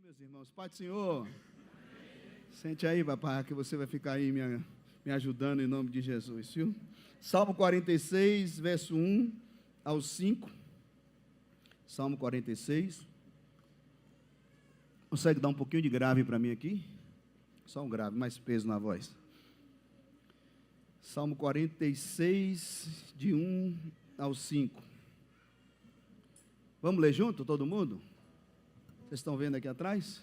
meus irmãos. Pai do Senhor. Sente aí, papai, que você vai ficar aí me ajudando em nome de Jesus, viu? Salmo 46, verso 1 ao 5. Salmo 46. Consegue dar um pouquinho de grave para mim aqui? Só um grave, mais peso na voz. Salmo 46, de 1 ao 5. Vamos ler junto, todo mundo? Vocês estão vendo aqui atrás?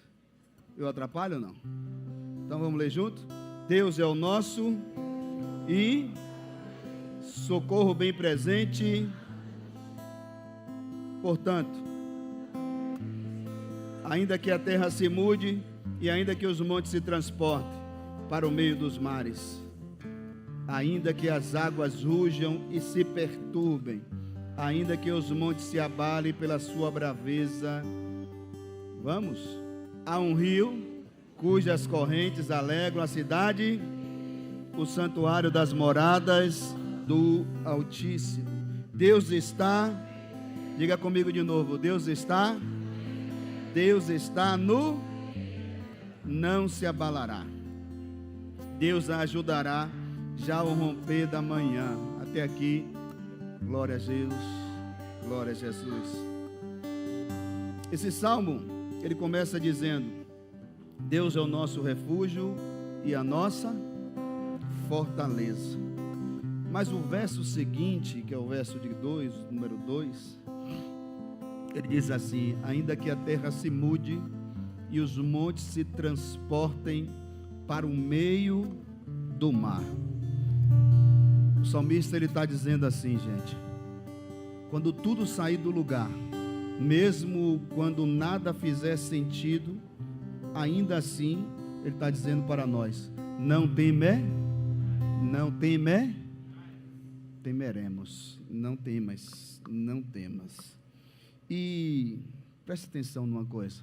Eu atrapalho ou não? Então vamos ler junto? Deus é o nosso e socorro bem presente. Portanto, ainda que a terra se mude e ainda que os montes se transportem para o meio dos mares, ainda que as águas rujam e se perturbem, ainda que os montes se abalem pela sua braveza, vamos, há um rio cujas correntes alegram a cidade, o santuário das moradas do Altíssimo. Deus está, diga comigo de novo, Deus está não se abalará. Deus a ajudará já ao romper da manhã. Até aqui, glória a Deus, glória a Jesus. Esse salmo, ele começa dizendo: Deus é o nosso refúgio e a nossa fortaleza. Mas o verso seguinte, que é o verso de 2, número 2, ele diz assim: ainda que a terra se mude e os montes se transportem para o meio do mar. O salmista, ele está dizendo assim, gente: quando tudo sair do lugar, mesmo quando nada fizer sentido, ainda assim, ele está dizendo para nós: temeremos, não temas. E preste atenção numa coisa,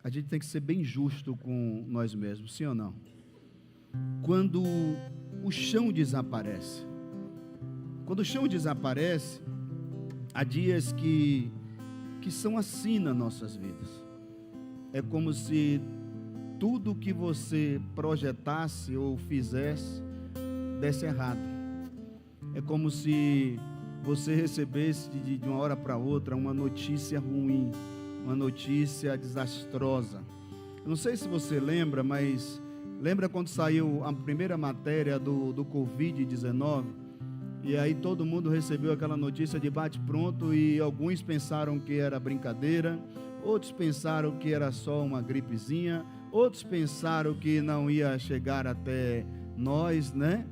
a gente tem que ser bem justo com nós mesmos, sim ou não? Quando o chão desaparece, há dias que são assim nas nossas vidas. É como se tudo que você projetasse ou fizesse desse errado. É como se você recebesse de uma hora para outra uma notícia ruim, uma notícia desastrosa. Eu não sei se você lembra, mas lembra quando saiu a primeira matéria do Covid-19? E aí todo mundo recebeu aquela notícia de bate-pronto e alguns pensaram que era brincadeira, outros pensaram que era só uma gripezinha, outros pensaram que não ia chegar até nós, né?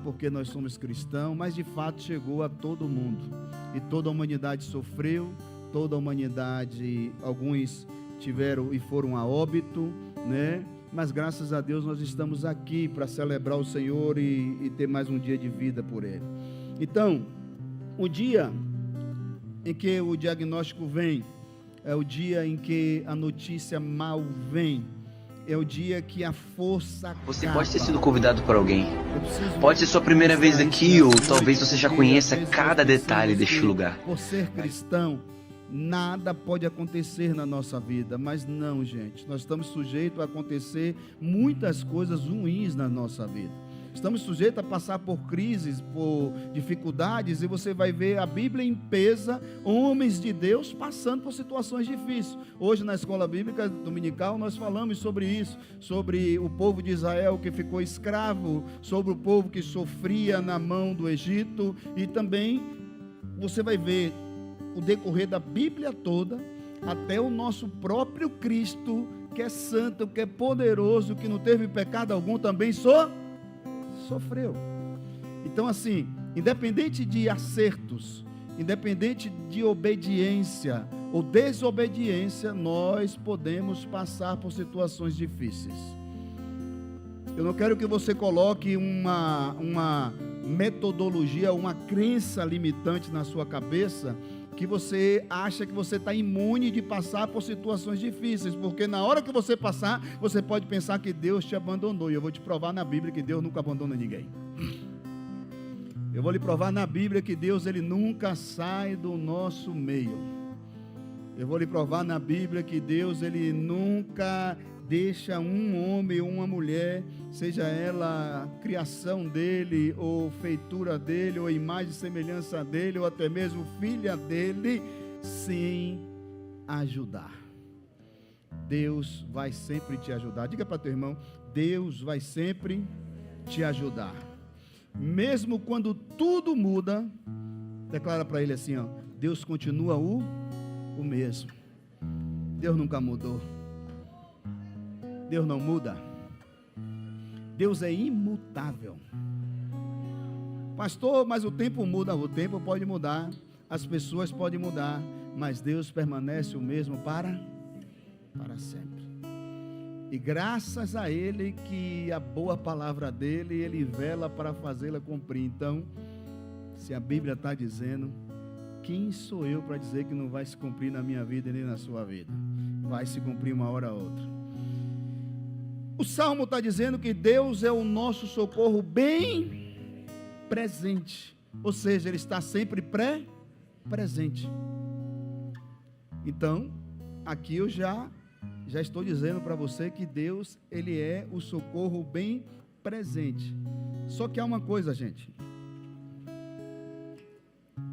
Porque nós somos cristãos, mas de fato chegou a todo mundo. E toda a humanidade sofreu, toda a humanidade, alguns tiveram e foram a óbito, né? Mas graças a Deus nós estamos aqui para celebrar o Senhor e ter mais um dia de vida por Ele. Então, o dia em que o diagnóstico vem, é o dia em que a notícia mal vem, é o dia que a força Você acaba. pode ter sido convidado por alguém. Pode ser sua primeira vez aqui, ou talvez você já conheça cada detalhe deste lugar. Por ser cristão, nada pode acontecer na nossa vida, mas não, gente, nós estamos sujeitos a acontecer muitas coisas ruins na nossa vida. Estamos sujeitos a passar por crises, por dificuldades, e você vai ver a Bíblia em peso, homens de Deus passando por situações difíceis. Hoje na escola bíblica dominical nós falamos sobre isso, sobre o povo de Israel que ficou escravo, sobre o povo que sofria na mão do Egito, e também você vai ver o decorrer da Bíblia toda, até o nosso próprio Cristo, que é santo, que é poderoso, que não teve pecado algum, também sofreu. Então, assim, independente de acertos, independente de obediência ou desobediência, nós podemos passar por situações difíceis. Eu não quero que você coloque uma metodologia, uma crença limitante na sua cabeça, que você acha que você está imune de passar por situações difíceis, porque na hora que você passar, você pode pensar que Deus te abandonou, e eu vou te provar na Bíblia que Deus nunca abandona ninguém. Eu vou lhe provar na Bíblia que Deus, ele nunca sai do nosso meio. Eu vou lhe provar na Bíblia que Deus, Ele nunca deixa um homem ou uma mulher, seja ela criação dele, ou feitura dele, ou imagem e semelhança dele, ou até mesmo filha dele, sem ajudar. Deus vai sempre te ajudar. Diga para teu irmão, Deus vai sempre te ajudar. Mesmo quando tudo muda, declara para ele assim, ó, Deus continua o mesmo. Deus nunca mudou. Deus não muda. Deus é imutável. Pastor, mas o tempo muda. O tempo pode mudar, as pessoas podem mudar, mas Deus permanece o mesmo para sempre. E graças a Ele que a boa palavra dEle, Ele vela para fazê-la cumprir. Então, se a Bíblia está dizendo, quem sou eu para dizer que não vai se cumprir na minha vida e nem na sua vida? Vai se cumprir uma hora ou outra. O Salmo está dizendo que Deus é o nosso socorro bem presente. Ou seja, Ele está sempre presente. Então, aqui eu já estou dizendo para você que Deus, Ele é o socorro bem presente. Só que há uma coisa, gente.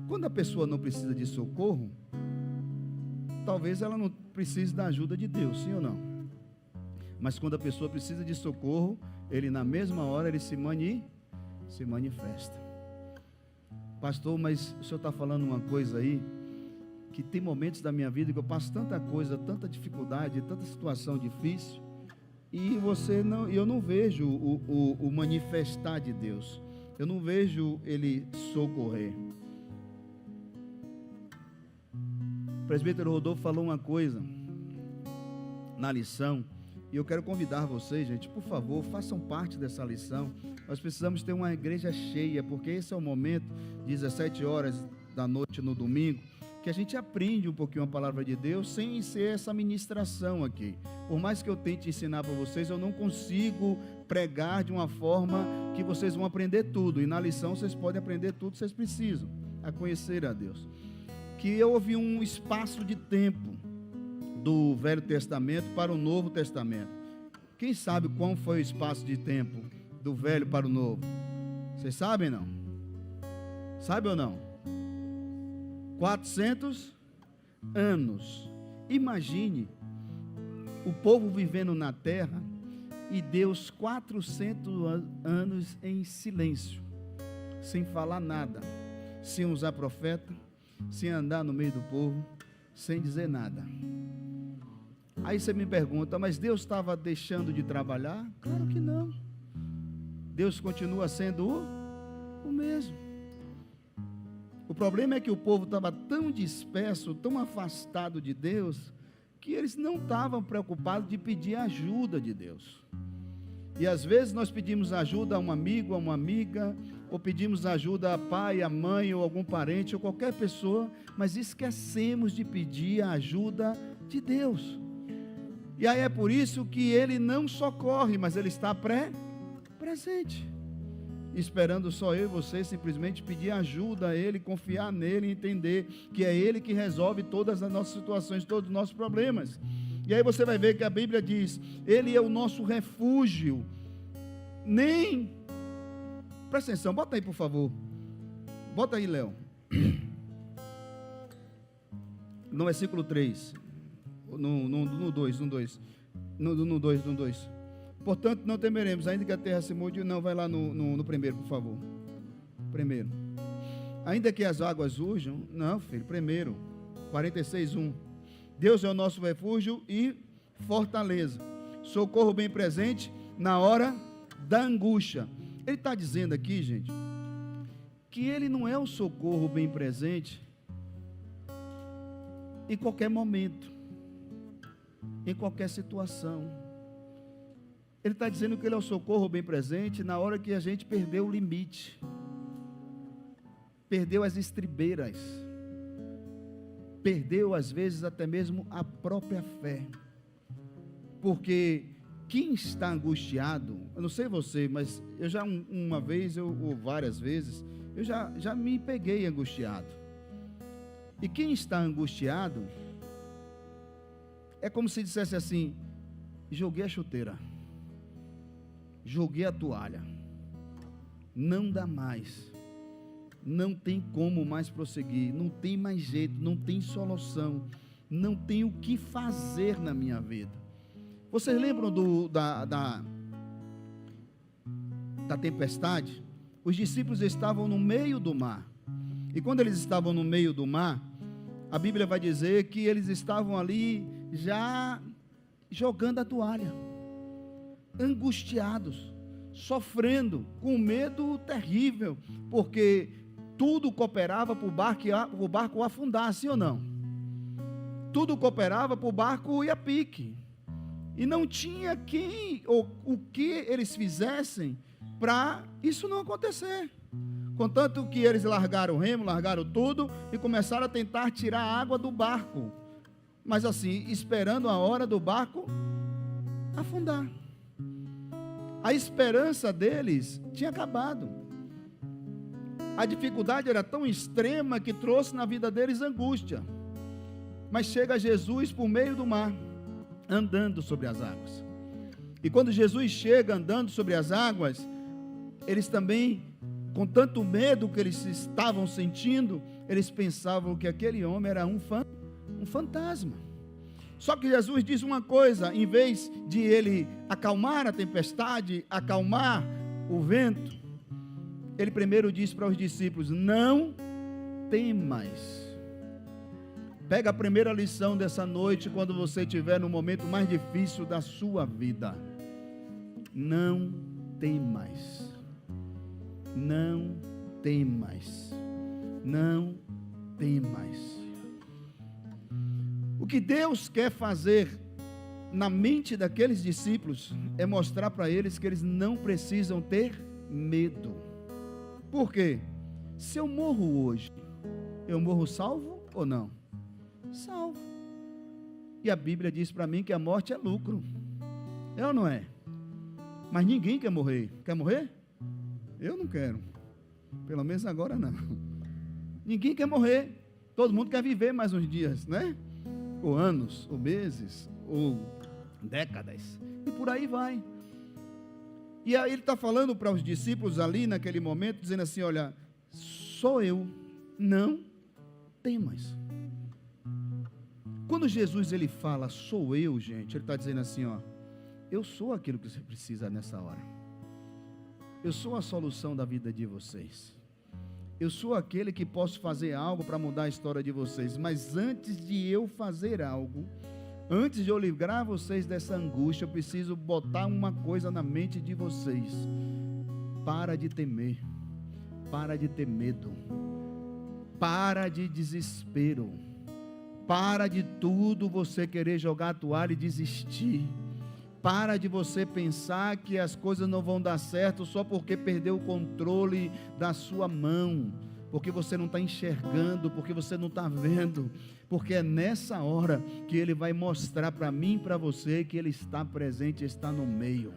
Quando a pessoa não precisa de socorro, talvez ela não precise da ajuda de Deus, sim ou não? Mas quando a pessoa precisa de socorro, Ele na mesma hora, Ele se manifesta. Pastor, mas o senhor está falando uma coisa aí, que tem momentos da minha vida que eu passo tanta coisa, tanta dificuldade, tanta situação difícil, e eu não vejo o manifestar de Deus, eu não vejo Ele socorrer. O presbítero Rodolfo falou uma coisa na lição, e eu quero convidar vocês, gente, por favor, façam parte dessa lição. Nós precisamos ter uma igreja cheia, porque esse é o momento, 17 horas da noite no domingo, que a gente aprende um pouquinho a palavra de Deus, sem ser essa ministração aqui. Por mais que eu tente ensinar para vocês, eu não consigo pregar de uma forma que vocês vão aprender tudo, e na lição vocês podem aprender tudo que vocês precisam, a conhecer a Deus. Que houve um espaço de tempo do Velho Testamento para o Novo Testamento. Quem sabe qual foi o espaço de tempo do Velho para o Novo? Vocês sabem não? Sabe ou não? 400 anos. Imagine o povo vivendo na terra e Deus 400 anos em silêncio, sem falar nada, sem usar profeta, sem andar no meio do povo, sem dizer nada. Aí você me pergunta, mas Deus estava deixando de trabalhar? Claro que não. Deus continua sendo o mesmo. O problema é que o povo estava tão disperso, tão afastado de Deus, que eles não estavam preocupados de pedir ajuda de Deus. E às vezes nós pedimos ajuda a um amigo, a uma amiga, ou pedimos ajuda a pai, a mãe, ou algum parente, ou qualquer pessoa, mas esquecemos de pedir a ajuda de Deus. E aí é por isso que Ele não socorre, mas Ele está presente, esperando só eu e você simplesmente pedir ajuda a Ele, confiar nele, entender que é Ele que resolve todas as nossas situações, todos os nossos problemas. E aí você vai ver que a Bíblia diz, Ele é o nosso refúgio. Presta atenção, bota aí por favor, bota aí, Léo, no versículo 3, no 2, portanto não temeremos, ainda que a terra se mude. Não, vai lá no primeiro, por favor, primeiro, ainda que as águas surjam, não filho, primeiro, 46:1, Deus é o nosso refúgio e fortaleza, socorro bem presente na hora da angústia. Ele está dizendo aqui, gente, que Ele não é o socorro bem presente em qualquer momento, em qualquer situação. Ele está dizendo que Ele é o socorro bem presente na hora que a gente perdeu o limite, perdeu as estribeiras, perdeu às vezes até mesmo a própria fé. Porque quem está angustiado, eu não sei você, mas eu já uma vez, ou várias vezes, eu já me peguei angustiado. E quem está angustiado, é como se dissesse assim: joguei a chuteira, joguei a toalha, não dá mais, não tem como mais prosseguir, não tem mais jeito, não tem solução, não tem o que fazer na minha vida. Vocês lembram da tempestade? Os discípulos estavam no meio do mar, e quando eles estavam no meio do mar, a Bíblia vai dizer que eles estavam ali já jogando a toalha, angustiados, sofrendo, com medo terrível, porque tudo cooperava para o barco afundar, sim ou não? Tudo cooperava para o barco ir a pique, e não tinha quem ou o que eles fizessem para isso não acontecer. Contanto que eles largaram o remo, largaram tudo e começaram a tentar tirar a água do barco, mas assim, esperando a hora do barco afundar. A esperança deles tinha acabado. A dificuldade era tão extrema que trouxe na vida deles angústia. Mas chega Jesus por meio do mar, andando sobre as águas. E quando Jesus chega andando sobre as águas, eles também, com tanto medo que eles estavam sentindo, eles pensavam que aquele homem era um fantasma. Só que Jesus diz uma coisa: em vez de ele acalmar a tempestade, acalmar o vento, ele primeiro diz para os discípulos: não temais. Pega a primeira lição dessa noite, quando você estiver no momento mais difícil da sua vida: não temais. Não temais. Não temais. O que Deus quer fazer na mente daqueles discípulos é mostrar para eles que eles não precisam ter medo. Por quê? Se eu morro hoje, eu morro salvo ou não? Salvo. E a Bíblia diz para mim que a morte é lucro. É ou não é? Mas ninguém quer morrer. Quer morrer? Eu não quero. Pelo menos agora não. Ninguém quer morrer. Todo mundo quer viver mais uns dias, né? Ou anos, ou meses, ou décadas. E por aí vai. E aí ele está falando para os discípulos ali naquele momento, dizendo assim: olha, sou eu, não temas. Quando Jesus ele fala sou eu, gente, ele está dizendo assim, ó: eu sou aquilo que você precisa nessa hora. Eu sou a solução da vida de vocês. Eu sou aquele que posso fazer algo para mudar a história de vocês. Mas antes de eu fazer algo, antes de eu livrar vocês dessa angústia, eu preciso botar uma coisa na mente de vocês. Para de temer. Para de ter medo. Para de desespero. Para de tudo você querer jogar a toalha e desistir. Para de você pensar que as coisas não vão dar certo só porque perdeu o controle da sua mão, porque você não está enxergando, porque você não está vendo, porque é nessa hora que Ele vai mostrar para mim e para você que Ele está presente, está no meio,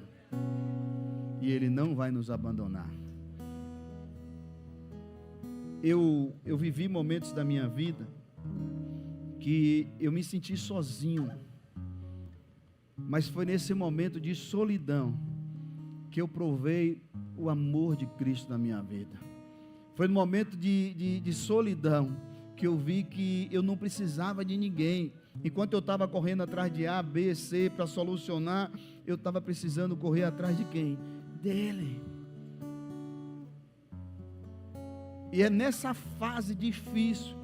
e Ele não vai nos abandonar. Eu vivi momentos da minha vida que eu me senti sozinho, mas foi nesse momento de solidão que eu provei o amor de Cristo na minha vida. Foi no momento de solidão que eu vi que eu não precisava de ninguém. Enquanto eu estava correndo atrás de A, B, C para solucionar, eu estava precisando correr atrás de quem? Dele. E é nessa fase difícil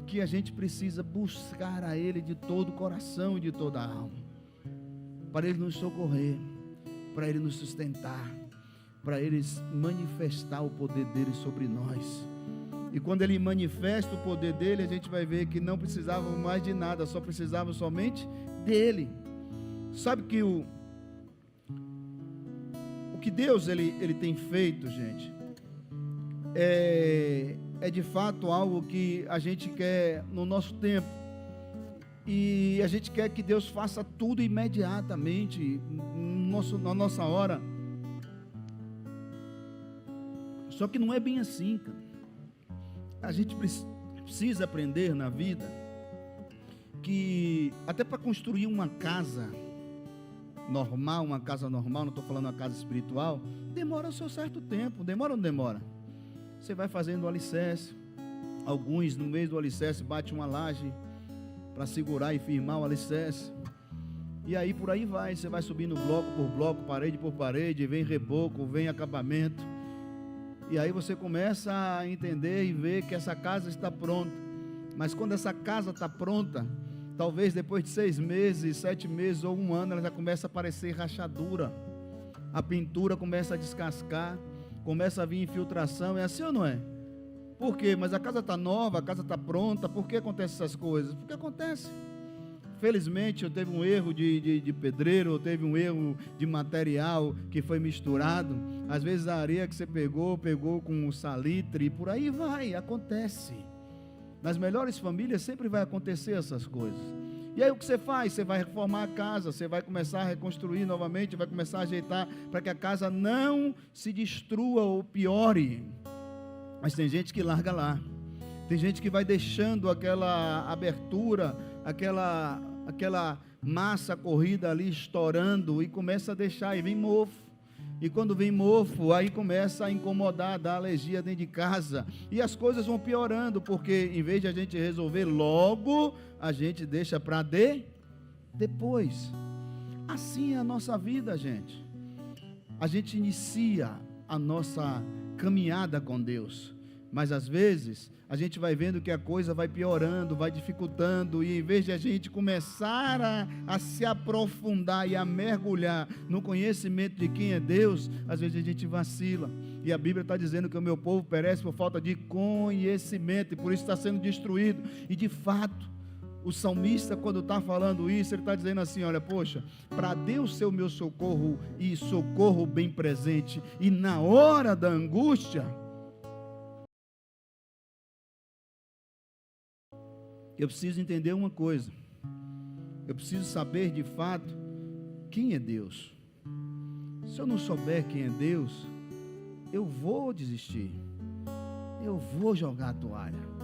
que a gente precisa buscar a Ele de todo o coração e de toda a alma, para Ele nos socorrer, para Ele nos sustentar, para Ele manifestar o poder dEle sobre nós. E quando Ele manifesta o poder dEle, a gente vai ver que não precisava mais de nada, só precisava somente dEle. Sabe que o que Deus ele tem feito, gente, é de fato algo que a gente quer no nosso tempo. E a gente quer que Deus faça tudo imediatamente, na nossa hora. Só que não é bem assim, cara. A gente precisa aprender na vida que até para construir uma casa normal, não estou falando uma casa espiritual, demora o seu certo tempo. Demora ou não demora? Você vai fazendo o alicerce, alguns no meio do alicerce bate uma laje para segurar e firmar o alicerce, e aí por aí vai, você vai subindo bloco por bloco, parede por parede, vem reboco, vem acabamento, e aí você começa a entender e ver que essa casa está pronta. Mas quando essa casa está pronta, talvez depois de 6 meses, 7 meses ou 1 ano, ela já começa a aparecer rachadura, a pintura começa a descascar, começa a vir infiltração. É assim ou não é? Por quê? Mas a casa está nova, a casa está pronta. Por que acontecem essas coisas? Porque acontece. Felizmente eu teve um erro de pedreiro, eu teve um erro de material que foi misturado. Às vezes a areia que você pegou com o salitre, e por aí vai, acontece. Nas melhores famílias sempre vai acontecer essas coisas. E aí o que você faz? Você vai reformar a casa, você vai começar a reconstruir novamente, vai começar a ajeitar para que a casa não se destrua ou piore. Mas tem gente que larga lá. Tem gente que vai deixando aquela abertura, aquela massa corrida ali estourando e começa a deixar, e vem mofo. E quando vem mofo, aí começa a incomodar, dar alergia dentro de casa. E as coisas vão piorando, porque em vez de a gente resolver logo, a gente deixa para depois. Assim é a nossa vida, gente. A gente inicia a nossa caminhada com Deus, mas às vezes a gente vai vendo que a coisa vai piorando, vai dificultando, e em vez de a gente começar a se aprofundar e a mergulhar no conhecimento de quem é Deus, às vezes a gente vacila. E a Bíblia está dizendo que o meu povo perece por falta de conhecimento, e por isso está sendo destruído. E de fato, o salmista, quando está falando isso, ele está dizendo assim: olha, poxa, para Deus ser o meu socorro, e socorro bem presente, e na hora da angústia, eu preciso entender uma coisa. Eu preciso saber de fato quem é Deus. Se eu não souber quem é Deus, eu vou desistir, eu vou jogar a toalha,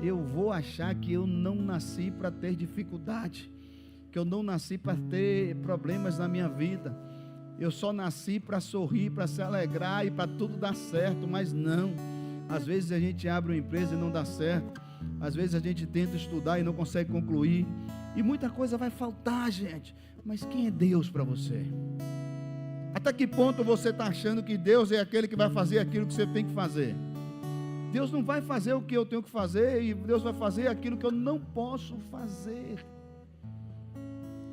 eu vou achar que eu não nasci para ter dificuldade, que eu não nasci para ter problemas na minha vida, eu só nasci para sorrir, para se alegrar e para tudo dar certo. Mas não. Às vezes a gente abre uma empresa e não dá certo. Às vezes a gente tenta estudar e não consegue concluir, e muita coisa vai faltar, gente. Mas quem é Deus para você? Até que ponto você está achando que Deus é aquele que vai fazer aquilo que você tem que fazer? Deus não vai fazer o que eu tenho que fazer, e Deus vai fazer aquilo que eu não posso fazer.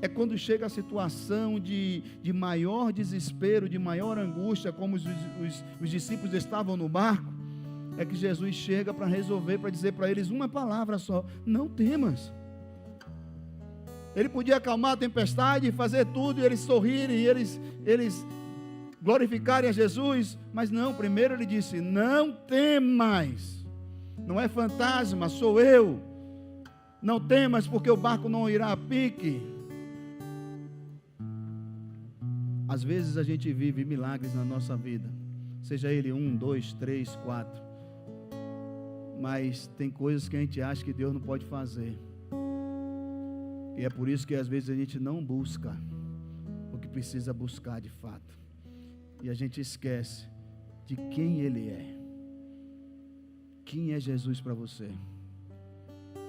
É quando chega a situação de maior desespero, de maior angústia, como os discípulos estavam no barco, é que Jesus chega para resolver, para dizer para eles uma palavra só: não temas. Ele podia acalmar a tempestade, fazer tudo, e eles sorrirem, e eles glorificarem a Jesus, mas não. Primeiro ele disse: não temas. Não é fantasma, sou eu. Não temas, porque o barco não irá a pique. Às vezes a gente vive milagres na nossa vida, seja ele 1, 2, 3, 4, mas tem coisas que a gente acha que Deus não pode fazer, e é por isso que às vezes a gente não busca o que precisa buscar de fato, e a gente esquece de quem Ele é. Quem é Jesus para você?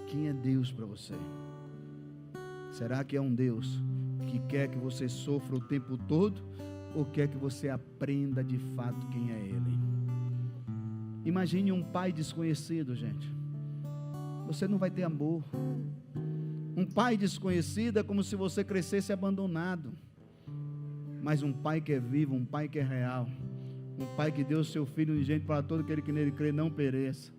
Quem é Deus para você? Será que é um Deus que quer que você sofra o tempo todo, ou quer que você aprenda de fato quem é Ele? Imagine um pai desconhecido, gente. Você não vai ter amor. Um pai desconhecido é como se você crescesse abandonado. Mas um pai que é vivo, um pai que é real, um pai que deu o seu Filho unigênito para todo aquele que nele crê não pereça.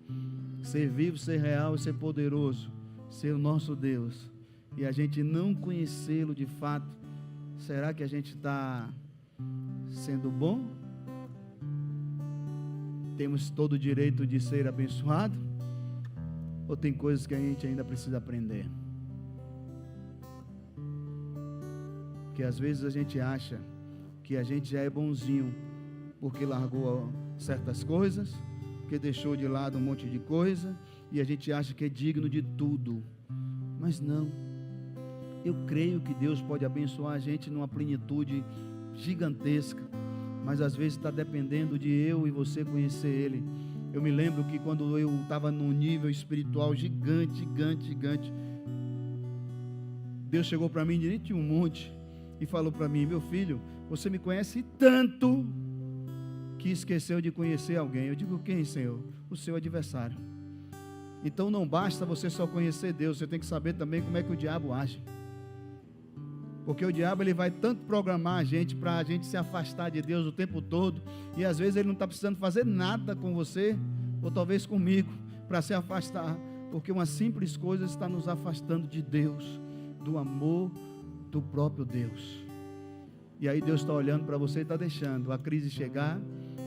Ser vivo, ser real e ser poderoso, ser o nosso Deus, e a gente não conhecê-lo de fato, será que a gente está sendo bom? Temos todo o direito de ser abençoado? Ou tem coisas que a gente ainda precisa aprender? Porque às vezes a gente acha que a gente já é bonzinho porque largou certas coisas, porque deixou de lado um monte de coisa, e a gente acha que é digno de tudo. Mas não. Eu creio que Deus pode abençoar a gente numa plenitude gigantesca, mas às vezes está dependendo de eu e você conhecer Ele. Eu me lembro que quando eu estava num nível espiritual gigante, Deus chegou para mim diante de um monte e falou para mim: meu filho, você me conhece tanto que esqueceu de conhecer alguém. Eu digo: quem, Senhor? O seu adversário. Então não basta você só conhecer Deus, você tem que saber também como é que o diabo age. Porque o diabo ele vai tanto programar a gente para a gente se afastar de Deus o tempo todo, e às vezes ele não está precisando fazer nada com você, ou talvez comigo, para se afastar, porque uma simples coisa está nos afastando de Deus, do amor do próprio Deus. E aí Deus está olhando para você e está deixando a crise chegar,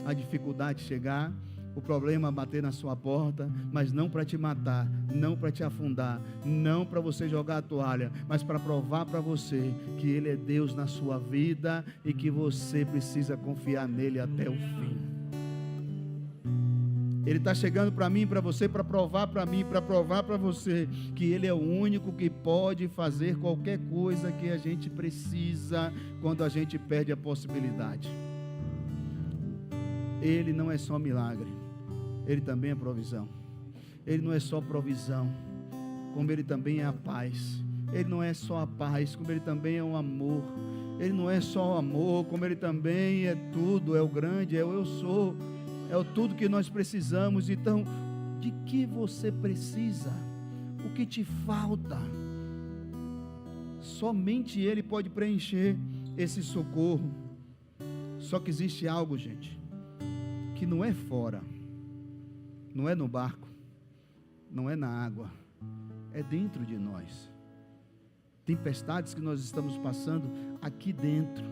a dificuldade chegar, o problema bater na sua porta, mas não para te matar, não para te afundar, não para você jogar a toalha, mas para provar para você que Ele é Deus na sua vida e que você precisa confiar nele até o fim. Ele está chegando para mim, para você, para provar para mim, para provar para você que Ele é o único que pode fazer qualquer coisa que a gente precisa quando a gente perde a possibilidade. Ele não é só milagre, Ele também é provisão. Ele não é só provisão, como Ele também é a paz. Ele não é só a paz, como Ele também é o amor. Ele não é só o amor, como Ele também é tudo, é o grande, é o eu sou, é o tudo que nós precisamos. Então, de que você precisa? O que te falta? Somente Ele pode preencher esse socorro. Só que existe algo, gente, que não é fora, não é no barco, não é na água, é dentro de nós. Tempestades que nós estamos passando aqui dentro.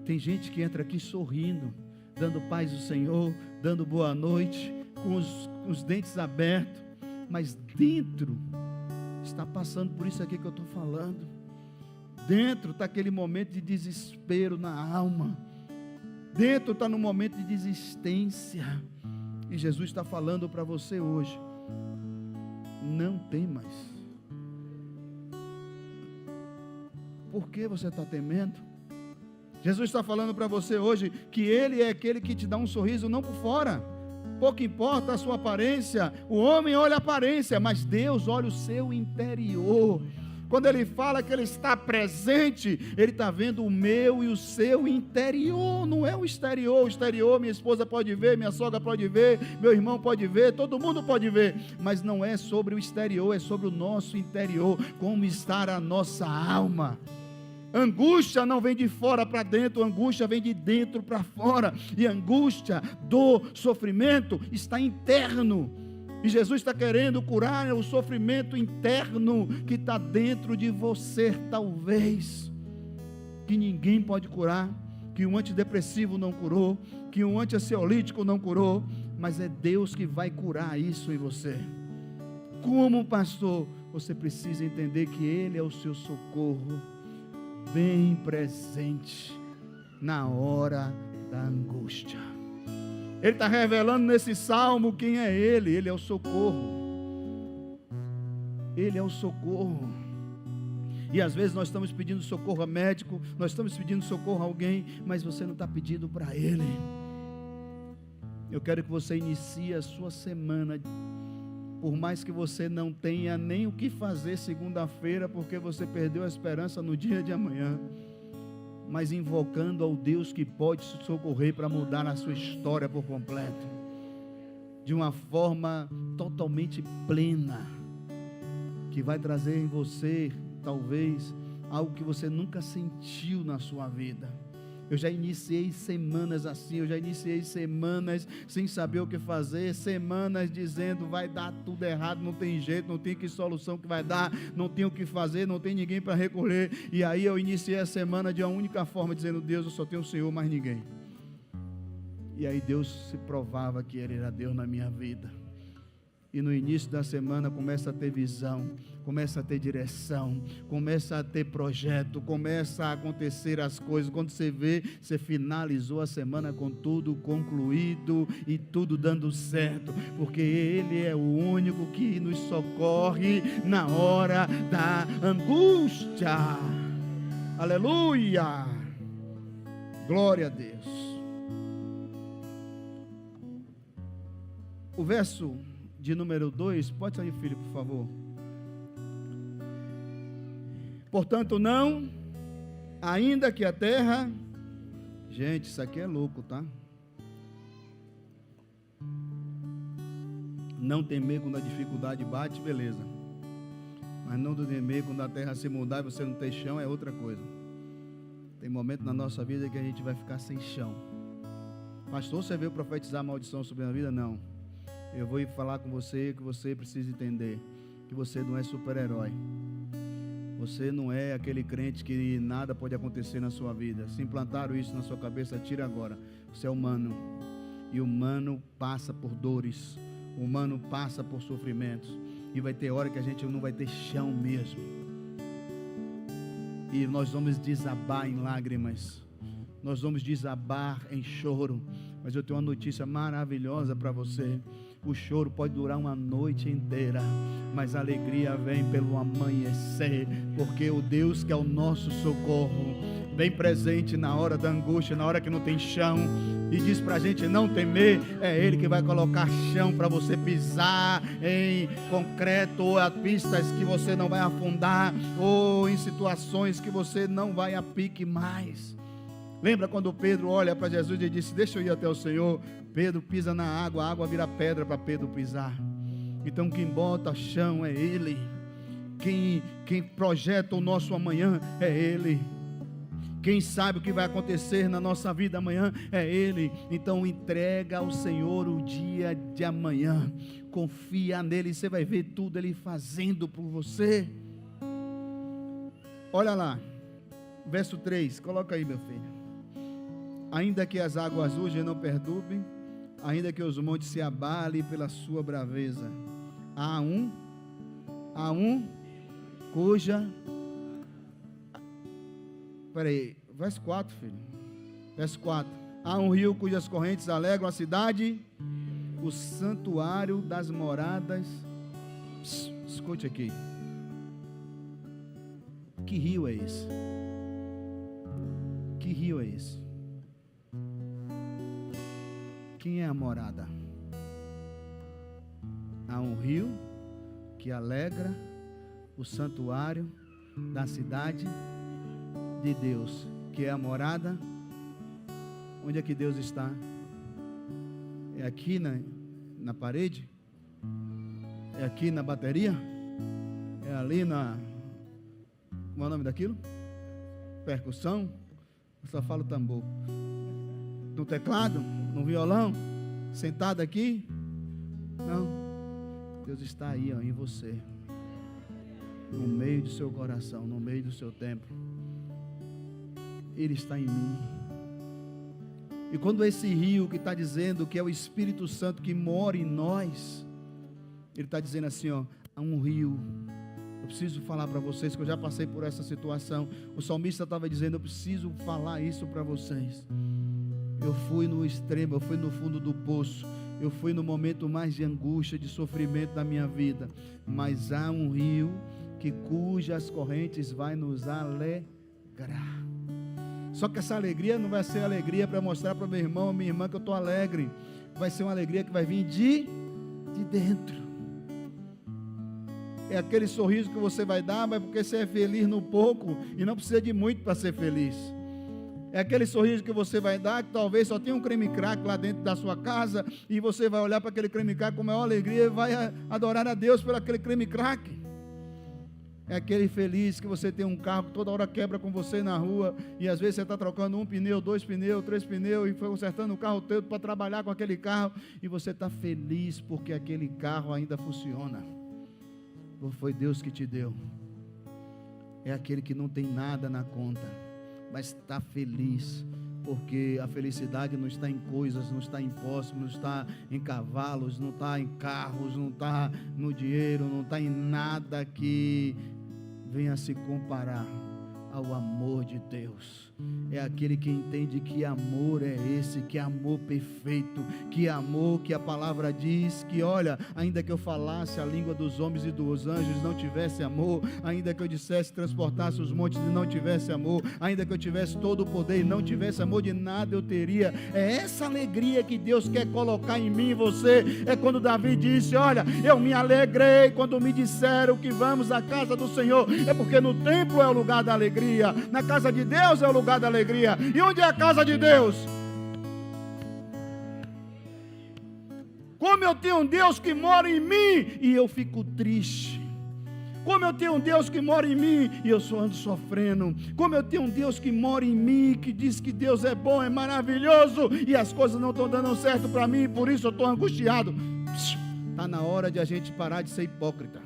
Tem gente que entra aqui sorrindo, dando paz ao Senhor, dando boa noite, com os dentes abertos, mas dentro está passando por isso aqui que eu estou falando. Dentro está aquele momento de desespero na alma. Dentro está no momento de desistência. E Jesus está falando para você hoje: não temas. Por que você está temendo? Jesus está falando para você hoje que Ele é aquele que te dá um sorriso não por fora. Pouco importa a sua aparência. O homem olha a aparência, mas Deus olha o seu interior. Quando Ele fala que Ele está presente, Ele está vendo o meu e o seu interior, não é o exterior. O exterior minha esposa pode ver, minha sogra pode ver, meu irmão pode ver, todo mundo pode ver, mas não é sobre o exterior, é sobre o nosso interior, como está a nossa alma. Angústia não vem de fora para dentro, angústia vem de dentro para fora, e angústia, dor, sofrimento está interno. E Jesus está querendo curar o sofrimento interno que está dentro de você, talvez, que ninguém pode curar, que um antidepressivo não curou, que um antiansiolítico não curou, mas é Deus que vai curar isso em você. Como pastor, você precisa entender que Ele é o seu socorro, bem presente na hora da angústia. Ele está revelando nesse salmo quem é Ele. Ele é o socorro. Ele é o socorro. E às vezes nós estamos pedindo socorro a médico, nós estamos pedindo socorro a alguém, mas você não está pedindo para Ele. Eu quero que você inicie a sua semana, por mais que você não tenha nem o que fazer segunda-feira, porque você perdeu a esperança no dia de amanhã, mas invocando ao Deus que pode te socorrer para mudar a sua história por completo, de uma forma totalmente plena, que vai trazer em você, talvez, algo que você nunca sentiu na sua vida. Eu já iniciei semanas assim, eu já iniciei semanas sem saber o que fazer, semanas dizendo vai dar tudo errado, não tem jeito, não tem que solução que vai dar, não tem o que fazer, não tem ninguém para recorrer. E aí eu iniciei a semana de uma única forma, dizendo: Deus, eu só tenho o Senhor, mais ninguém. E aí Deus se provava que Ele era Deus na minha vida. E no início da semana começa a ter visão, começa a ter direção, começa a ter projeto, começa a acontecer as coisas. Quando você vê, você finalizou a semana com tudo concluído e tudo dando certo, porque Ele é o único que nos socorre na hora da angústia. Aleluia! Glória a Deus. O verso de número 2, pode sair, filho, por favor. Portanto, não, ainda que a terra... Gente, isso aqui é louco, tá? Não temer quando a dificuldade bate, beleza. Mas não temer quando a terra se mudar e você não ter chão, é outra coisa. Tem momento na nossa vida que a gente vai ficar sem chão. Pastor, você veio profetizar a maldição sobre a vida? Não. Eu vou falar com você que você precisa entender que você não é super-herói. Você não é aquele crente que nada pode acontecer na sua vida. Se implantaram isso na sua cabeça, tira agora. Você é humano. E o humano passa por dores. O humano passa por sofrimentos. E vai ter hora que a gente não vai ter chão mesmo. E nós vamos desabar em lágrimas. Nós vamos desabar em choro. Mas eu tenho uma notícia maravilhosa para você. O choro pode durar uma noite inteira, mas a alegria vem pelo amanhecer, porque o Deus que é o nosso socorro, bem presente na hora da angústia, na hora que não tem chão, e diz para a gente não temer. É Ele que vai colocar chão para você pisar em concreto, ou a pistas que você não vai afundar, ou em situações que você não vai a pique mais. Lembra quando Pedro olha para Jesus e disse: deixa eu ir até o Senhor. Pedro pisa na água, a água vira pedra para Pedro pisar. Então quem bota chão é Ele. Quem projeta o nosso amanhã é Ele. Quem sabe o que vai acontecer na nossa vida amanhã é Ele. Então entrega ao Senhor o dia de amanhã. Confia nele e você vai ver tudo Ele fazendo por você. Olha lá, verso 3, coloca aí, meu filho. Ainda que as águas urgem e não perturbem, ainda que os montes se abalem pela sua braveza, há um cuja... Peraí, verso 4, filho. Verso 4. Há um rio cujas correntes alegram a cidade, o santuário das moradas. Escute aqui. Que rio é esse? Que rio é esse? Quem é a morada? Há um rio que alegra o santuário da cidade de Deus, que é a morada. Onde é que Deus está? É aqui na parede? É aqui na bateria? É ali na... Como é o nome daquilo? Percussão? Eu só falo tambor. No teclado? No violão? Sentado aqui? Não. Deus está aí, ó, em você. No meio do seu coração, no meio do seu templo. Ele está em mim. E quando esse rio que está dizendo que é o Espírito Santo que mora em nós, ele está dizendo assim, ó, há um rio. Eu preciso falar para vocês que eu já passei por essa situação. O salmista estava dizendo, eu preciso falar isso para vocês. Eu fui no extremo, eu fui no fundo do poço, eu fui no momento mais de angústia, de sofrimento da minha vida, mas há um rio cujas correntes vai nos alegrar. Só que essa alegria não vai ser alegria para mostrar para meu irmão ou minha irmã que eu estou alegre. Vai ser uma alegria que vai vir de dentro. É aquele sorriso que você vai dar, mas porque você é feliz no pouco e não precisa de muito para ser feliz. É aquele sorriso que você vai dar, que talvez só tenha um creme crack lá dentro da sua casa, e você vai olhar para aquele creme crack com maior alegria e vai adorar a Deus por aquele creme crack. É aquele feliz que você tem um carro que toda hora quebra com você na rua, e às vezes você está trocando um pneu, 2 pneus, 3 pneus, e foi consertando o carro todo para trabalhar com aquele carro, e você está feliz porque aquele carro ainda funciona. Foi Deus que te deu. É aquele que não tem nada na conta, mas está feliz, Porque a felicidade não está em coisas, não está em posses, não está em cavalos, não está em carros, não está no dinheiro, não está em nada que venha se comparar ao amor de Deus. É aquele que entende que amor é esse, que amor perfeito, que amor que a palavra diz que, olha, ainda que eu falasse a língua dos homens e dos anjos, não tivesse amor, ainda que eu dissesse, transportasse os montes e não tivesse amor, ainda que eu tivesse todo o poder e não tivesse amor, de nada eu teria. É essa alegria que Deus quer colocar em mim e você. É quando Davi disse, olha, eu me alegrei quando me disseram que vamos à casa do Senhor. É porque no templo é o lugar da alegria, na casa de Deus é o lugar da alegria. E onde é a casa de Deus? Como eu tenho um Deus que mora em mim e eu fico triste. Como eu tenho um Deus que mora em mim e eu só ando sofrendo. Como eu tenho um Deus que mora em mim, que diz que Deus é bom, é maravilhoso, e as coisas não estão dando certo para mim, por isso eu estou angustiado. Está na hora de a gente parar de ser hipócrita.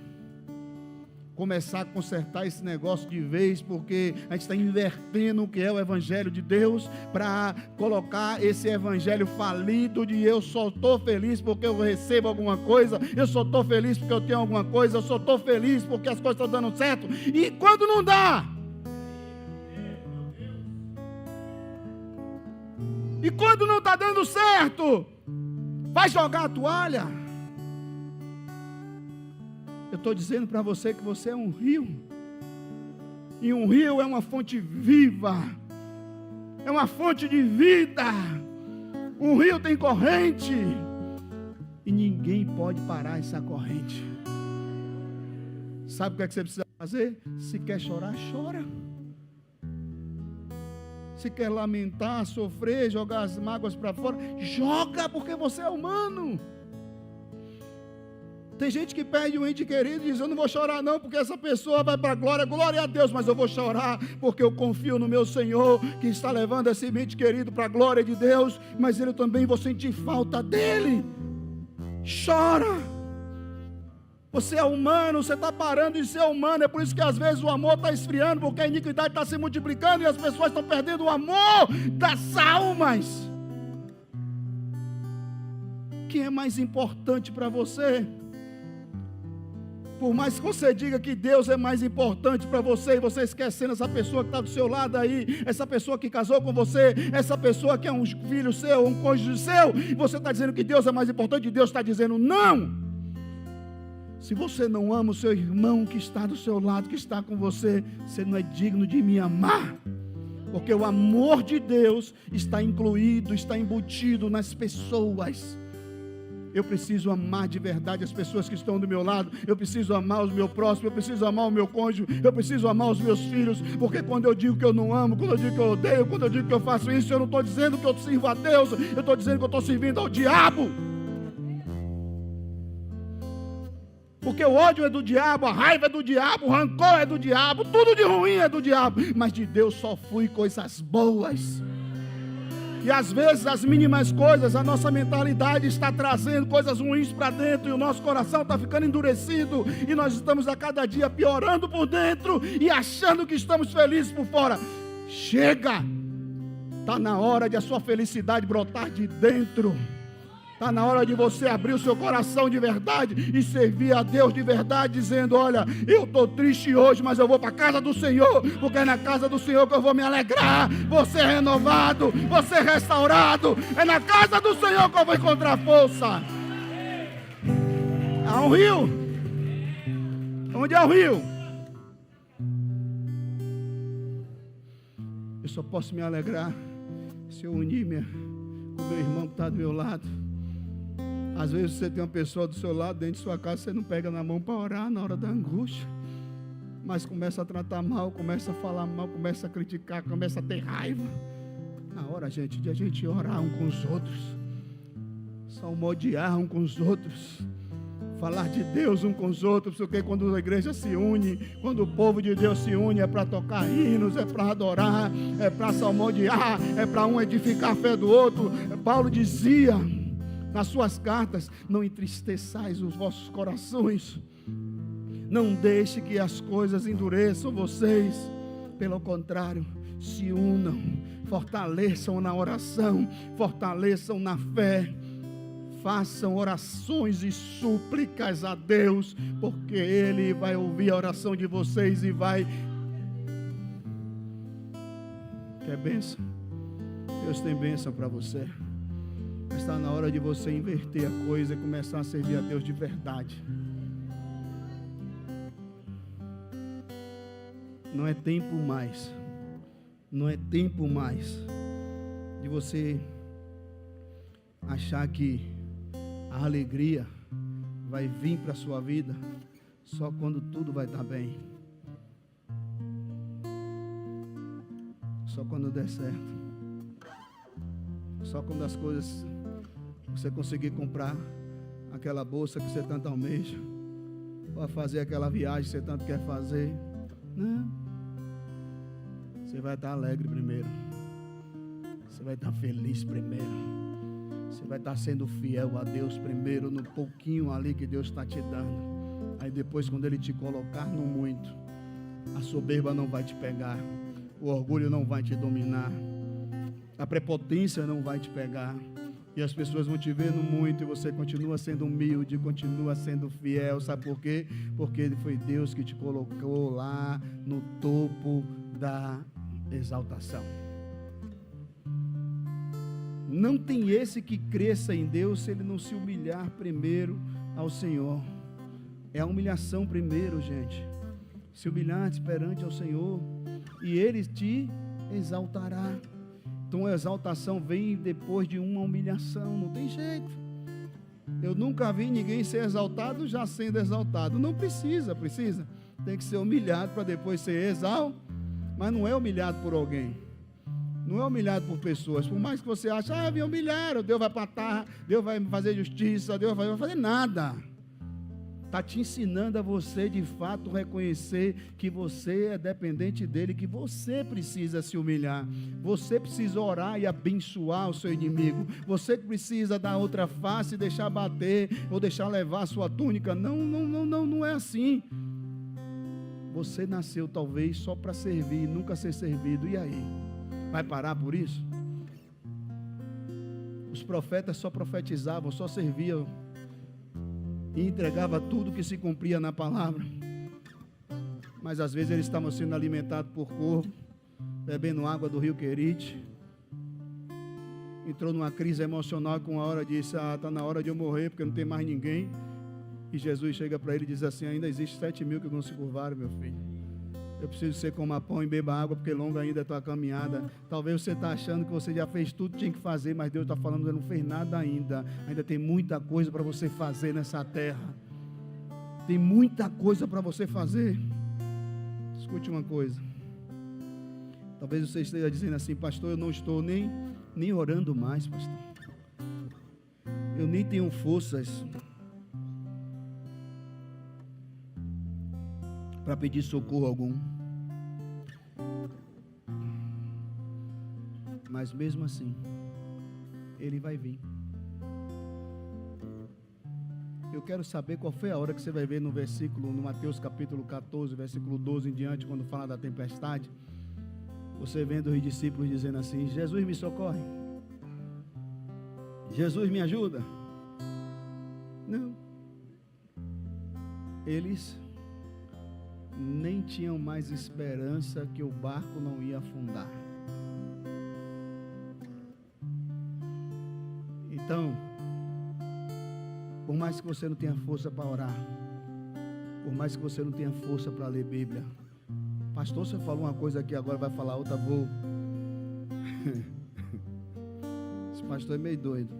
Começar a consertar esse negócio de vez, porque a gente está invertendo o que é o evangelho de Deus, para colocar esse evangelho falido de eu só estou feliz porque eu recebo alguma coisa, eu só estou feliz porque eu tenho alguma coisa, eu só estou feliz porque as coisas estão dando certo, e quando não dá? E quando não está dando certo? Vai jogar a toalha? Eu estou dizendo para você que você é um rio, e um rio é uma fonte viva, é uma fonte de vida. Um rio tem corrente, e ninguém pode parar essa corrente. Sabe o que é que você precisa fazer? Se quer chorar, chora. Se quer lamentar, sofrer, jogar as mágoas para fora, joga, porque você é humano. Tem gente que perde um ente querido e diz, eu não vou chorar não, porque essa pessoa vai para a glória, glória a Deus, mas eu vou chorar, porque eu confio no meu Senhor, que está levando esse ente querido para a glória de Deus, mas eu também vou sentir falta dele. Chora. Você é humano, você está parando de ser humano, é por isso que às vezes o amor está esfriando, porque a iniquidade está se multiplicando e as pessoas estão perdendo o amor das almas. Quem é mais importante para você? Por mais que você diga que Deus é mais importante para você, e você esquecendo essa pessoa que está do seu lado aí, essa pessoa que casou com você, essa pessoa que é um filho seu, um cônjuge seu, e você está dizendo que Deus é mais importante, e Deus está dizendo não. Se você não ama o seu irmão que está do seu lado, que está com você, você não é digno de me amar. Porque o amor de Deus está incluído, está embutido nas pessoas. Eu preciso amar de verdade as pessoas que estão do meu lado. Eu preciso amar os meus próximos. Eu preciso amar o meu cônjuge. Eu preciso amar os meus filhos. Porque quando eu digo que eu não amo, quando eu digo que eu odeio, quando eu digo que eu faço isso, eu não estou dizendo que eu sirvo a Deus. Eu estou dizendo que eu estou servindo ao diabo. Porque o ódio é do diabo, a raiva é do diabo, o rancor é do diabo, tudo de ruim é do diabo. Mas de Deus só flui coisas boas. E às vezes as mínimas coisas, a nossa mentalidade está trazendo coisas ruins para dentro, e o nosso coração está ficando endurecido, e nós estamos a cada dia piorando por dentro, e achando que estamos felizes por fora. Chega! Está na hora de a sua felicidade brotar de dentro. Está na hora de você abrir o seu coração de verdade e servir a Deus de verdade, dizendo, olha, eu estou triste hoje, mas eu vou para a casa do Senhor, porque é na casa do Senhor que eu vou me alegrar, vou ser renovado, vou ser restaurado, é na casa do Senhor que eu vou encontrar força. Há um rio. Onde é o rio? Eu só posso me alegrar se eu unir com o meu irmão que está do meu lado. Às vezes você tem uma pessoa do seu lado, dentro de sua casa, você não pega na mão para orar na hora da angústia, mas começa a tratar mal, começa a falar mal, começa a criticar, começa a ter raiva. Na hora, gente, de a gente orar um com os outros, salmodiar um com os outros, falar de Deus um com os outros, porque quando a igreja se une, quando o povo de Deus se une, é para tocar hinos, é para adorar, é para salmodiar, é para um edificar a fé do outro. Paulo dizia nas suas cartas, não entristeçais os vossos corações, não deixe que as coisas endureçam vocês, pelo contrário, se unam, fortaleçam na oração, fortaleçam na fé. Façam orações e súplicas a Deus, porque Ele vai ouvir a oração de vocês e vai... Quer bênção? Deus tem bênção para você. Está na hora de você inverter a coisa e começar a servir a Deus de verdade. Não é tempo mais. Não é tempo mais de você achar que a alegria vai vir para a sua vida só quando tudo vai estar bem. Só quando der certo. Só quando as coisas, você conseguir comprar aquela bolsa que você tanto almeja, ou fazer aquela viagem que você tanto quer fazer. Não. Você vai estar alegre primeiro. Você vai estar feliz primeiro. Você vai estar sendo fiel a Deus primeiro, no pouquinho ali que Deus está te dando. Aí depois, quando Ele te colocar no muito, a soberba não vai te pegar, o orgulho não vai te dominar, a prepotência não vai te pegar, e as pessoas vão te ver no muito, e você continua sendo humilde, continua sendo fiel. Sabe por quê? Porque foi Deus que te colocou lá no topo da exaltação. Não tem esse que cresça em Deus se ele não se humilhar primeiro ao Senhor. É a humilhação primeiro, gente. Se humilhar perante ao Senhor e Ele te exaltará. Então a exaltação vem depois de uma humilhação, não tem jeito. Eu nunca vi ninguém ser exaltado já sendo exaltado. Não precisa. Tem que ser humilhado para depois ser exaltado. Mas não é humilhado por alguém. Não é humilhado por pessoas. Por mais que você ache, me humilharam, Deus vai matar, Deus vai fazer justiça, Deus vai fazer nada. Está te ensinando a você de fato reconhecer que você é dependente dele, que você precisa se humilhar, você precisa orar e abençoar o seu inimigo, você precisa dar outra face, deixar bater ou deixar levar a sua túnica. Não é assim. Você nasceu talvez só para servir, nunca ser servido. E aí? Vai parar por isso? Os profetas só profetizavam, só serviam e entregava tudo que se cumpria na palavra. Mas às vezes eles estavam sendo alimentados por corvo, bebendo água do rio Querite. Entrou numa crise emocional, com a hora disse: está na hora de eu morrer, porque não tem mais ninguém. E Jesus chega para ele e diz assim: ainda existe 7.000 que não se curvaram, meu filho. Eu preciso que você coma pão e beba água, porque longa ainda é a tua caminhada. Talvez você está achando que você já fez tudo que tinha que fazer, mas Deus está falando que você não fez nada ainda. Ainda tem muita coisa para você fazer nessa terra. Tem muita coisa para você fazer. Escute uma coisa. Talvez você esteja dizendo assim: pastor, eu não estou nem orando mais, pastor. Eu nem tenho forças para pedir socorro algum. Mas mesmo assim, Ele vai vir. Eu quero saber qual foi a hora que você vai ver no versículo, no Mateus capítulo 14, versículo 12 em diante, quando fala da tempestade. Você vendo os discípulos dizendo assim: Jesus me socorre, Jesus me ajuda. Não. Eles nem tinham mais esperança que o barco não ia afundar. Então, por mais que você não tenha força para orar, por mais que você não tenha força para ler Bíblia, pastor, você falou uma coisa aqui, agora vai falar outra, vou. Esse pastor é meio doido,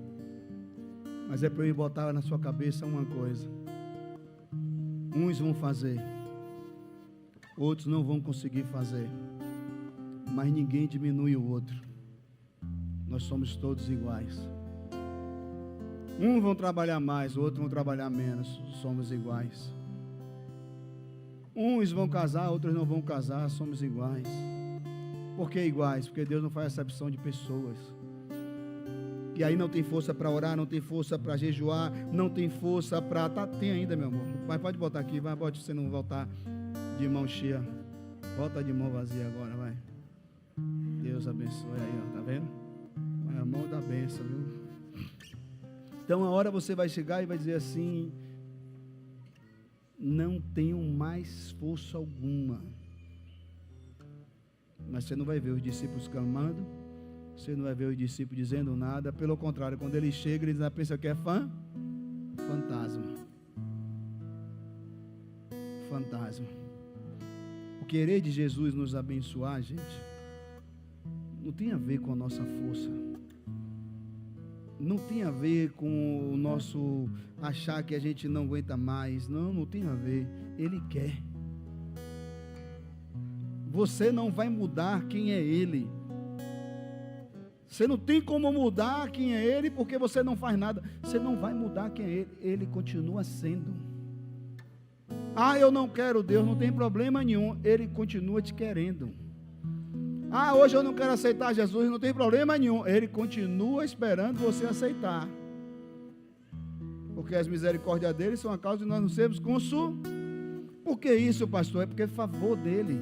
mas é para eu botar na sua cabeça uma coisa: uns vão fazer, outros não vão conseguir fazer, mas ninguém diminui o outro. Nós somos todos iguais. Uns vão trabalhar mais, outros vão trabalhar menos. Somos iguais. Uns vão casar, outros não vão casar. Somos iguais. Por que iguais? Porque Deus não faz acepção de pessoas. E aí não tem força para orar, não tem força para jejuar, não tem força para... tem ainda, meu amor. Mas pode botar aqui, vai, pode você não voltar de mão cheia. Volta de mão vazia agora, vai. Deus abençoe aí, ó, tá vendo? É a mão da bênção, viu? Então, a hora você vai chegar e vai dizer assim: não tenho mais força alguma. Mas você não vai ver os discípulos clamando, você não vai ver os discípulos dizendo nada. Pelo contrário, quando ele chega, eles pensam que é fantasma. Fantasma. O querer de Jesus nos abençoar, gente, não tem a ver com a nossa força. Não tem a ver com o nosso achar que a gente não aguenta mais. Não tem a ver. Ele quer. Você não vai mudar quem é Ele. Você não tem como mudar quem é Ele, porque você não faz nada. Você não vai mudar quem é Ele. Ele continua sendo. Ah, eu não quero Deus, não tem problema nenhum. Ele continua te querendo. Ah, hoje eu não quero aceitar Jesus, não tem problema nenhum. Ele continua esperando você aceitar. Porque as misericórdias dele são a causa de nós não sermos consolados. Por que isso, pastor? É porque é favor dele.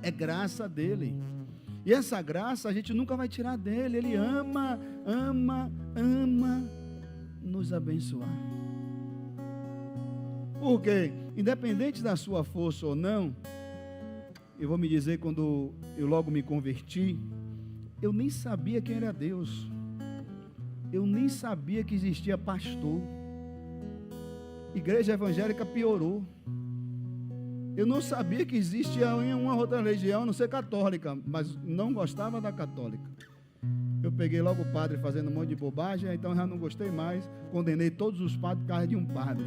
É graça dele. E essa graça a gente nunca vai tirar dele. Ele ama nos abençoar. Por quê? Independente da sua força ou não, eu vou me dizer, quando eu logo me converti, eu nem sabia quem era Deus. Eu nem sabia que existia pastor. Igreja evangélica piorou. Eu não sabia que existia uma outra religião, a não ser católica, mas não gostava da católica. Eu peguei logo o padre fazendo um monte de bobagem, então já não gostei mais, condenei todos os padres por causa de um padre.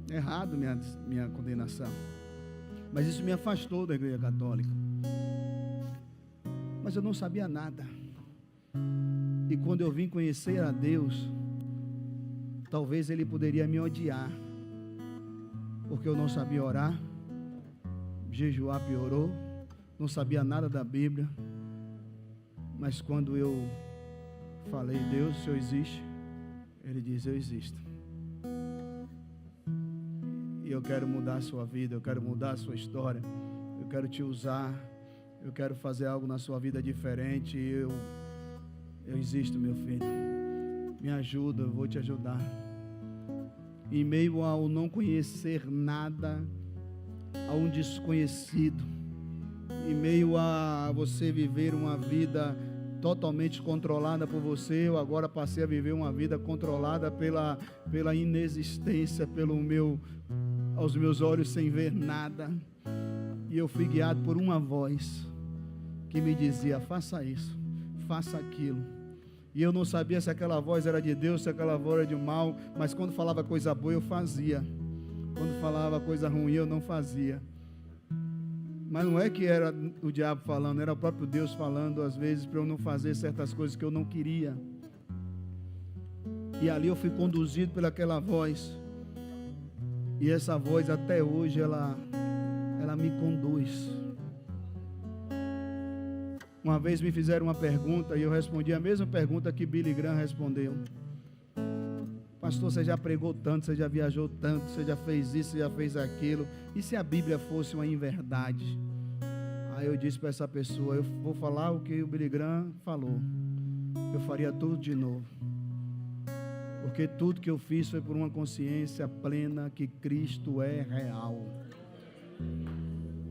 Errado minha condenação. Mas isso me afastou da igreja católica. Mas eu não sabia nada. E quando eu vim conhecer a Deus, talvez Ele poderia me odiar, porque eu não sabia orar, jejuar piorou, não sabia nada da Bíblia. Mas quando eu falei: Deus, o Senhor existe? Ele diz: eu existo. E eu quero mudar a sua vida, eu quero mudar a sua história, eu quero te usar, eu quero fazer algo na sua vida diferente. Eu existo, meu filho. Me ajuda, eu vou te ajudar. Em meio ao não conhecer nada, a um desconhecido, em meio a você viver uma vida totalmente controlada por você, eu agora passei a viver uma vida controlada pela inexistência, aos meus olhos sem ver nada. E eu fui guiado por uma voz que me dizia: faça isso, faça aquilo. E eu não sabia se aquela voz era de Deus, se aquela voz era de mal, mas quando falava coisa boa eu fazia, quando falava coisa ruim eu não fazia. Mas não é que era o diabo falando, era o próprio Deus falando às vezes para eu não fazer certas coisas que eu não queria. E ali eu fui conduzido pelaquela voz. E essa voz até hoje ela me conduz. Uma vez me fizeram uma pergunta e eu respondi a mesma pergunta que Billy Graham respondeu: pastor, você já pregou tanto, você já viajou tanto, você já fez isso, você já fez aquilo, e se a Bíblia fosse uma inverdade? Aí eu disse para essa pessoa: eu vou falar o que o Billy Graham falou, eu faria tudo de novo, porque tudo que eu fiz foi por uma consciência plena que Cristo é real.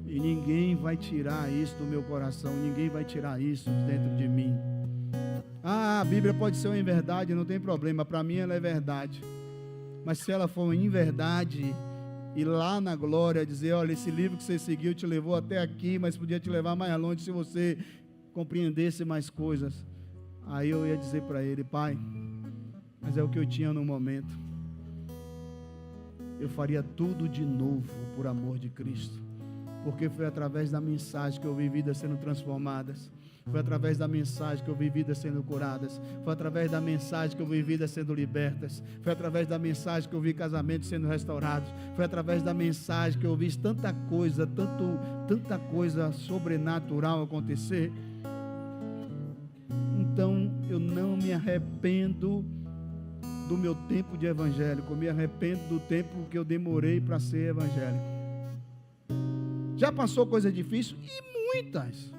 E ninguém vai tirar isso do meu coração, ninguém vai tirar isso dentro de mim. Ah, a Bíblia pode ser uma inverdade, não tem problema, para mim ela é verdade. Mas se ela for uma inverdade, e lá na glória dizer: olha, esse livro que você seguiu te levou até aqui, mas podia te levar mais longe se você compreendesse mais coisas. Aí eu ia dizer para ele: pai, mas é o que eu tinha no momento. Eu faria tudo de novo por amor de Cristo. Porque foi através da mensagem que eu vi vidas sendo transformadas. Foi através da mensagem que eu vi vidas sendo curadas. Foi através da mensagem que eu vi vidas sendo libertas. Foi através da mensagem que eu vi casamentos sendo restaurados. Foi através da mensagem que eu vi tanta coisa sobrenatural acontecer. Então eu não me arrependo do meu tempo de evangélico. Eu me arrependo do tempo que eu demorei para ser evangélico. Já passou coisa difícil? E muitas.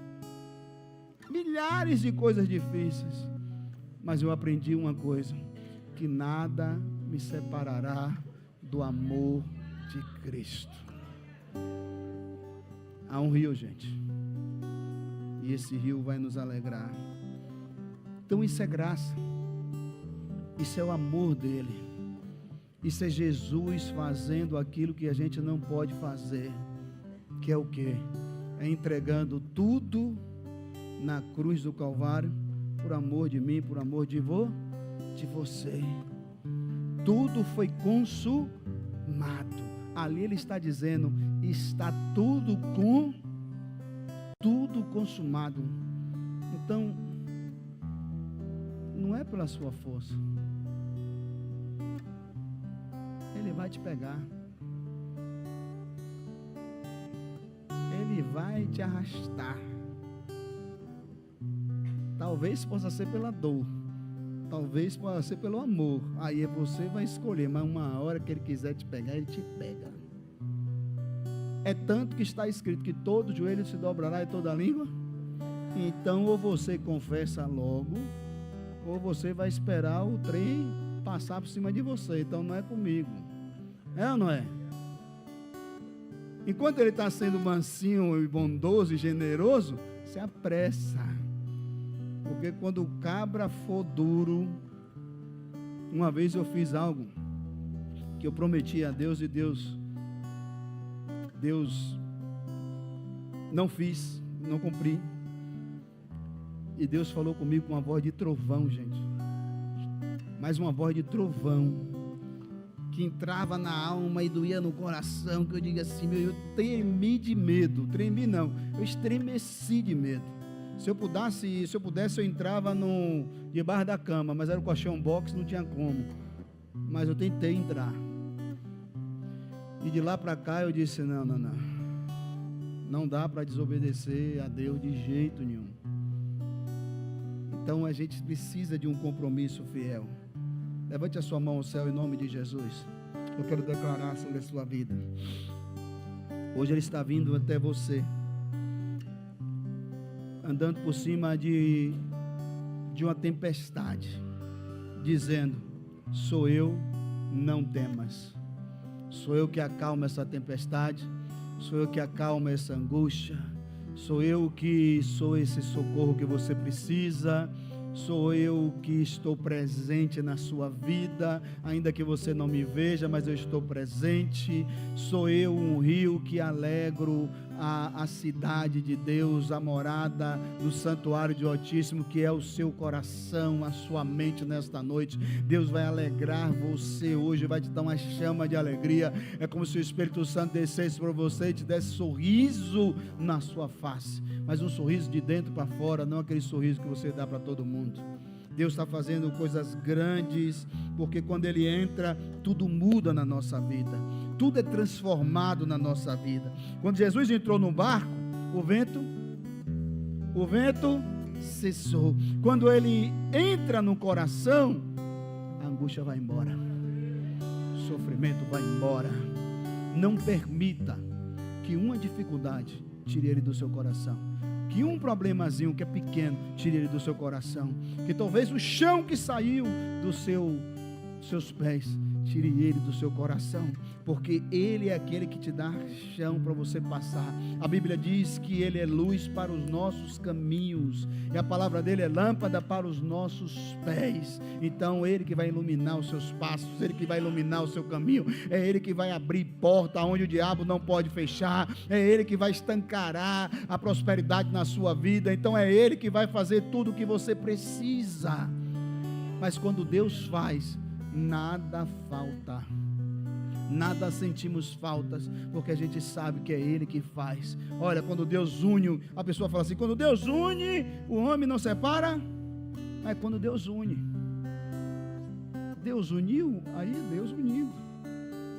milhares de coisas difíceis, mas eu aprendi uma coisa, que nada me separará do amor de Cristo. Há um rio, gente, e esse rio vai nos alegrar. Então isso é graça, isso é o amor dele, isso é Jesus fazendo aquilo que a gente não pode fazer, que é o quê? É entregando tudo na cruz do Calvário, por amor de mim, por amor de você. Tudo foi consumado. Ali ele está dizendo, está tudo consumado. Então, não é pela sua força. Ele vai te pegar. Ele vai te arrastar. Talvez possa ser pela dor, talvez possa ser pelo amor. Aí você vai escolher, mas uma hora que ele quiser te pegar, ele te pega. É tanto que está escrito que todo joelho se dobrará e toda língua. Então ou você confessa logo, ou você vai esperar o trem passar por cima de você. Então não é comigo, é ou não é? Enquanto ele está sendo mansinho e bondoso e generoso, se apressa. Porque quando o cabra for duro, uma vez eu fiz algo que eu prometi a Deus e Deus não fiz, não cumpri. E Deus falou comigo com uma voz de trovão, gente. Mas uma voz de trovão que entrava na alma e doía no coração, que eu digo assim, eu tremi de medo. Tremi não, eu estremeci de medo. Se eu pudesse, eu entrava debaixo da cama, mas era o colchão box, não tinha como. Mas eu tentei entrar. E de lá para cá eu disse, não dá para desobedecer a Deus de jeito nenhum. Então a gente precisa de um compromisso fiel. Levante a sua mão ao céu em nome de Jesus. Eu quero declarar sobre a sua vida. Hoje Ele está vindo até você, andando por cima de uma tempestade, dizendo, sou eu, não temas. Sou eu que acalmo essa tempestade, sou eu que acalmo essa angústia, sou eu que sou esse socorro que você precisa, sou eu que estou presente na sua vida, ainda que você não me veja, mas eu estou presente. Sou eu um rio que alegro a cidade de Deus, a morada do santuário de Altíssimo, que é o seu coração, a sua mente nesta noite. Deus vai alegrar você hoje, vai te dar uma chama de alegria. É como se o Espírito Santo descesse para você e te desse sorriso na sua face, mas um sorriso de dentro para fora, não aquele sorriso que você dá para todo mundo. Deus está fazendo coisas grandes, porque quando Ele entra, tudo muda na nossa vida, tudo é transformado na nossa vida. Quando Jesus entrou no barco, o vento cessou. Quando Ele entra no coração, a angústia vai embora, o sofrimento vai embora. Não permita que uma dificuldade tire Ele do seu coração, que um problemazinho que é pequeno tire Ele do seu coração, que talvez o chão que saiu dos seus pés tire Ele do seu coração, porque Ele é aquele que te dá chão para você passar. A Bíblia diz que Ele é luz para os nossos caminhos, e a palavra dEle é lâmpada para os nossos pés. Então Ele que vai iluminar os seus passos, Ele que vai iluminar o seu caminho, é Ele que vai abrir porta onde o diabo não pode fechar, é Ele que vai estancarar a prosperidade na sua vida. Então é Ele que vai fazer tudo o que você precisa. Mas quando Deus faz, nada falta, nada sentimos faltas, porque a gente sabe que é Ele que faz. Olha, quando Deus une, a pessoa fala assim, quando Deus une, o homem não separa. Mas quando Deus une, Deus uniu, aí Deus unido,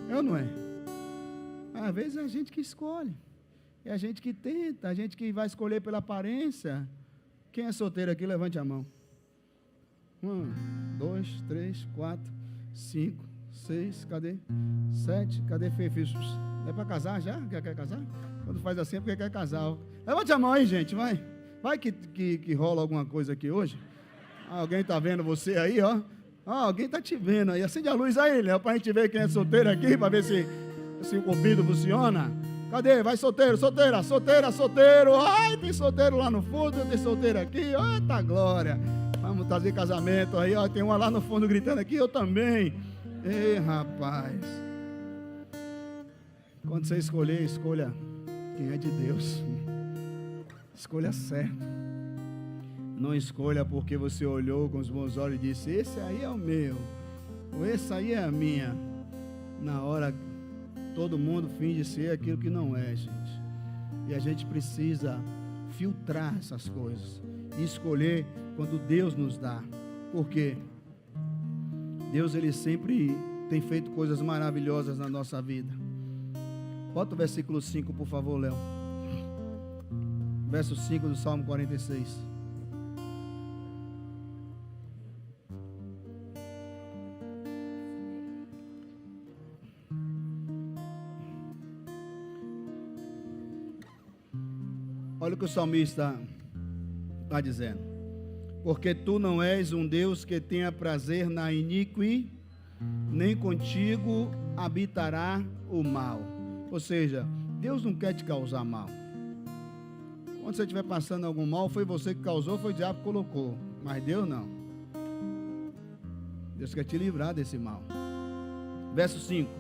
é ou não é? Às vezes é a gente que escolhe, é a gente que tenta, a gente que vai escolher pela aparência. Quem é solteiro aqui, levante a mão. 1, 2, 3, 4, 5, 6, cadê? 7, cadê Fê? É para casar já? Quer casar? Quando faz assim é porque quer casar. Levante a mão aí, gente, vai. Vai que rola alguma coisa aqui hoje. Alguém está vendo você aí, ó. Alguém está te vendo aí. Acende a luz aí, Léo, para a gente ver quem é solteiro aqui, para ver se o convite funciona. Cadê? Vai solteiro, solteira, solteira, solteiro. Ai, tem solteiro lá no fundo, tem solteiro aqui. Eita glória. Vamos trazer casamento aí, ó. Tem uma lá no fundo gritando aqui, eu também. Ei, rapaz. Quando você escolher, escolha quem é de Deus. Escolha certo. Não escolha porque você olhou com os bons olhos e disse, esse aí é o meu, ou esse aí é a minha. Na hora, todo mundo finge ser aquilo que não é, gente. E a gente precisa filtrar essas coisas e escolher quando Deus nos dá. Por quê? Deus, Ele sempre tem feito coisas maravilhosas na nossa vida. Bota o versículo 5, por favor, Léo. Verso 5 do Salmo 46. Olha o que o salmista está dizendo. Porque tu não és um Deus que tenha prazer na iniquidade, nem contigo habitará o mal. Ou seja, Deus não quer te causar mal. Quando você estiver passando algum mal, foi você que causou, foi o diabo que colocou. Mas Deus não. Deus quer te livrar desse mal. Verso 5.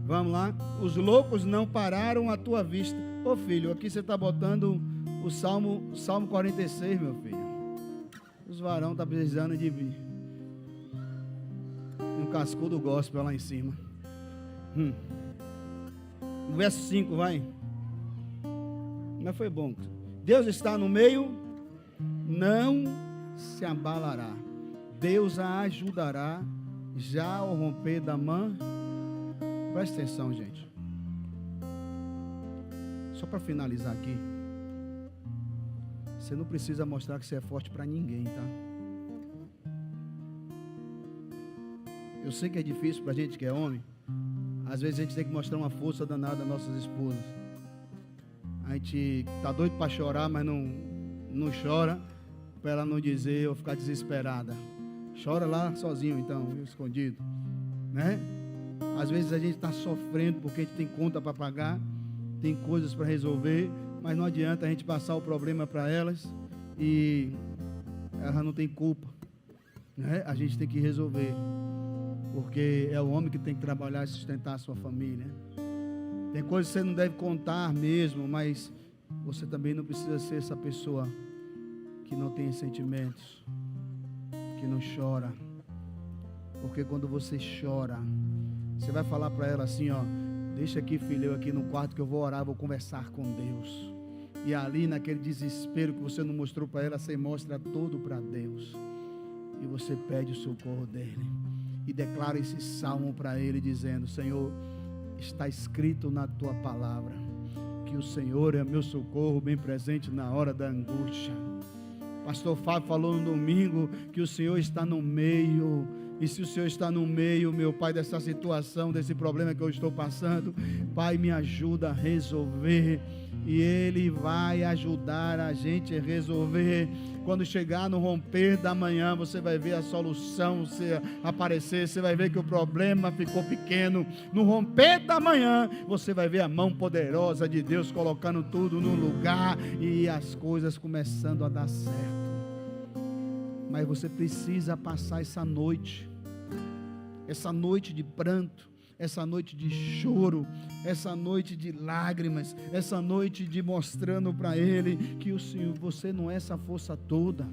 Vamos lá. Os loucos não pararam à tua vista. Ô filho, aqui você está botando o Salmo 46, meu filho. Os varão estão precisando de um cascudo gospel lá em cima. Verso 5, vai. Mas foi bom. Deus está no meio, não se abalará. Deus a ajudará já ao romper da mão. Presta atenção, gente. Só para finalizar aqui. Você não precisa mostrar que você é forte para ninguém, tá? Eu sei que é difícil para a gente que é homem. Às vezes a gente tem que mostrar uma força danada às nossas esposas. A gente tá doido para chorar, mas não chora, para ela não dizer ou ficar desesperada. Chora lá sozinho, então, escondido, né? Às vezes a gente está sofrendo porque a gente tem conta para pagar, tem coisas para resolver, mas não adianta a gente passar o problema para elas e elas não têm culpa, né? A gente tem que resolver, porque é o homem que tem que trabalhar e sustentar a sua família. Tem coisas que você não deve contar mesmo, mas você também não precisa ser essa pessoa que não tem sentimentos, que não chora. Porque quando você chora, você vai falar para ela assim, ó, deixa aqui, filho, eu aqui no quarto que eu vou orar, vou conversar com Deus. E ali naquele desespero que você não mostrou para ela, você mostra tudo para Deus. E você pede o socorro dele. E declara esse salmo para ele, dizendo, Senhor, está escrito na tua palavra que o Senhor é meu socorro bem presente na hora da angústia. Pastor Fábio falou no domingo que o Senhor está no meio. E se o Senhor está no meio, meu Pai, dessa situação, desse problema que eu estou passando, Pai, me ajuda a resolver. E Ele vai ajudar a gente a resolver. Quando chegar no romper da manhã, você vai ver a solução aparecer. Você vai ver que o problema ficou pequeno. No romper da manhã, você vai ver a mão poderosa de Deus colocando tudo no lugar e as coisas começando a dar certo. Mas você precisa passar essa noite de pranto, essa noite de choro, essa noite de lágrimas, essa noite de mostrando para Ele que o Senhor, você não é essa força toda.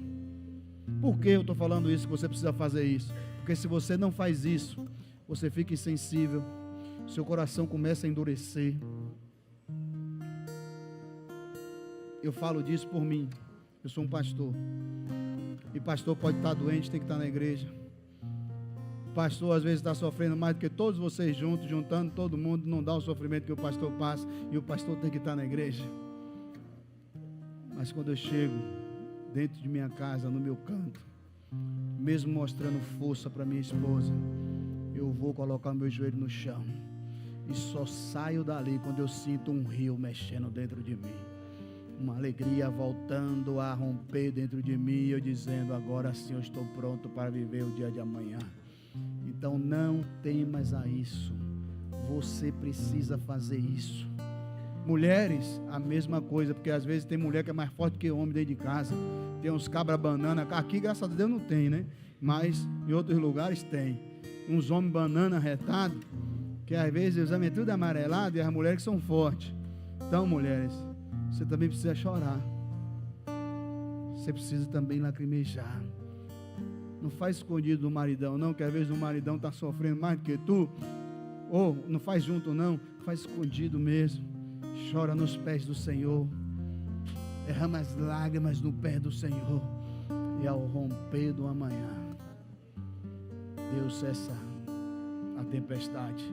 Por que eu estou falando isso, que você precisa fazer isso? Porque se você não faz isso, você fica insensível, seu coração começa a endurecer. Eu falo disso por mim, eu sou um pastor. E pastor pode estar doente, tem que estar na igreja. Pastor às vezes está sofrendo mais do que todos vocês juntos, juntando todo mundo, não dá o sofrimento que o pastor passa, e o pastor tem que estar na igreja. Mas quando eu chego dentro de minha casa, no meu canto, mesmo mostrando força para minha esposa, eu vou colocar meu joelho no chão e só saio dali quando eu sinto um rio mexendo dentro de mim. uma alegria voltando a romper dentro de mim, eu dizendo: agora sim eu estou pronto para viver o dia de amanhã. Então não temas a isso, você precisa fazer isso. Mulheres, a mesma coisa, porque às vezes tem mulher que é mais forte que homem dentro de casa. Tem uns cabra banana, aqui graças a Deus não tem, né? Mas em outros lugares tem. Uns homens banana retado, que às vezes os homens é tudo amarelado e as mulheres que são fortes. Então, mulheres, você também precisa chorar. Você precisa também lacrimejar. Não faz escondido do maridão, não, que às vezes o maridão está sofrendo mais do que tu. Ou não faz junto, não, faz escondido mesmo. Chora nos pés do Senhor, derrama as lágrimas no pé do Senhor, e ao romper do amanhã, Deus cessa a tempestade,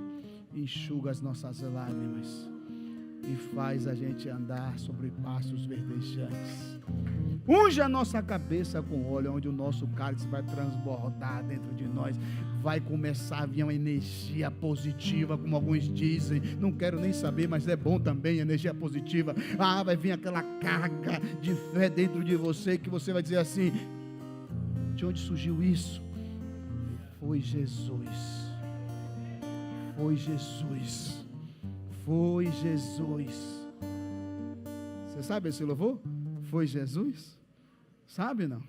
enxuga as nossas lágrimas e faz a gente andar sobre passos verdejantes. Unge a nossa cabeça com óleo, onde o nosso cálice vai transbordar dentro de nós. Vai começar a vir uma energia positiva, como alguns dizem. Não quero nem saber, mas é bom também, energia positiva. Vai vir aquela carga de fé dentro de você, que você vai dizer assim: de onde surgiu isso? Foi Jesus. Foi Jesus. Foi Jesus. Você sabe esse louvor? Foi Jesus? Sabe não?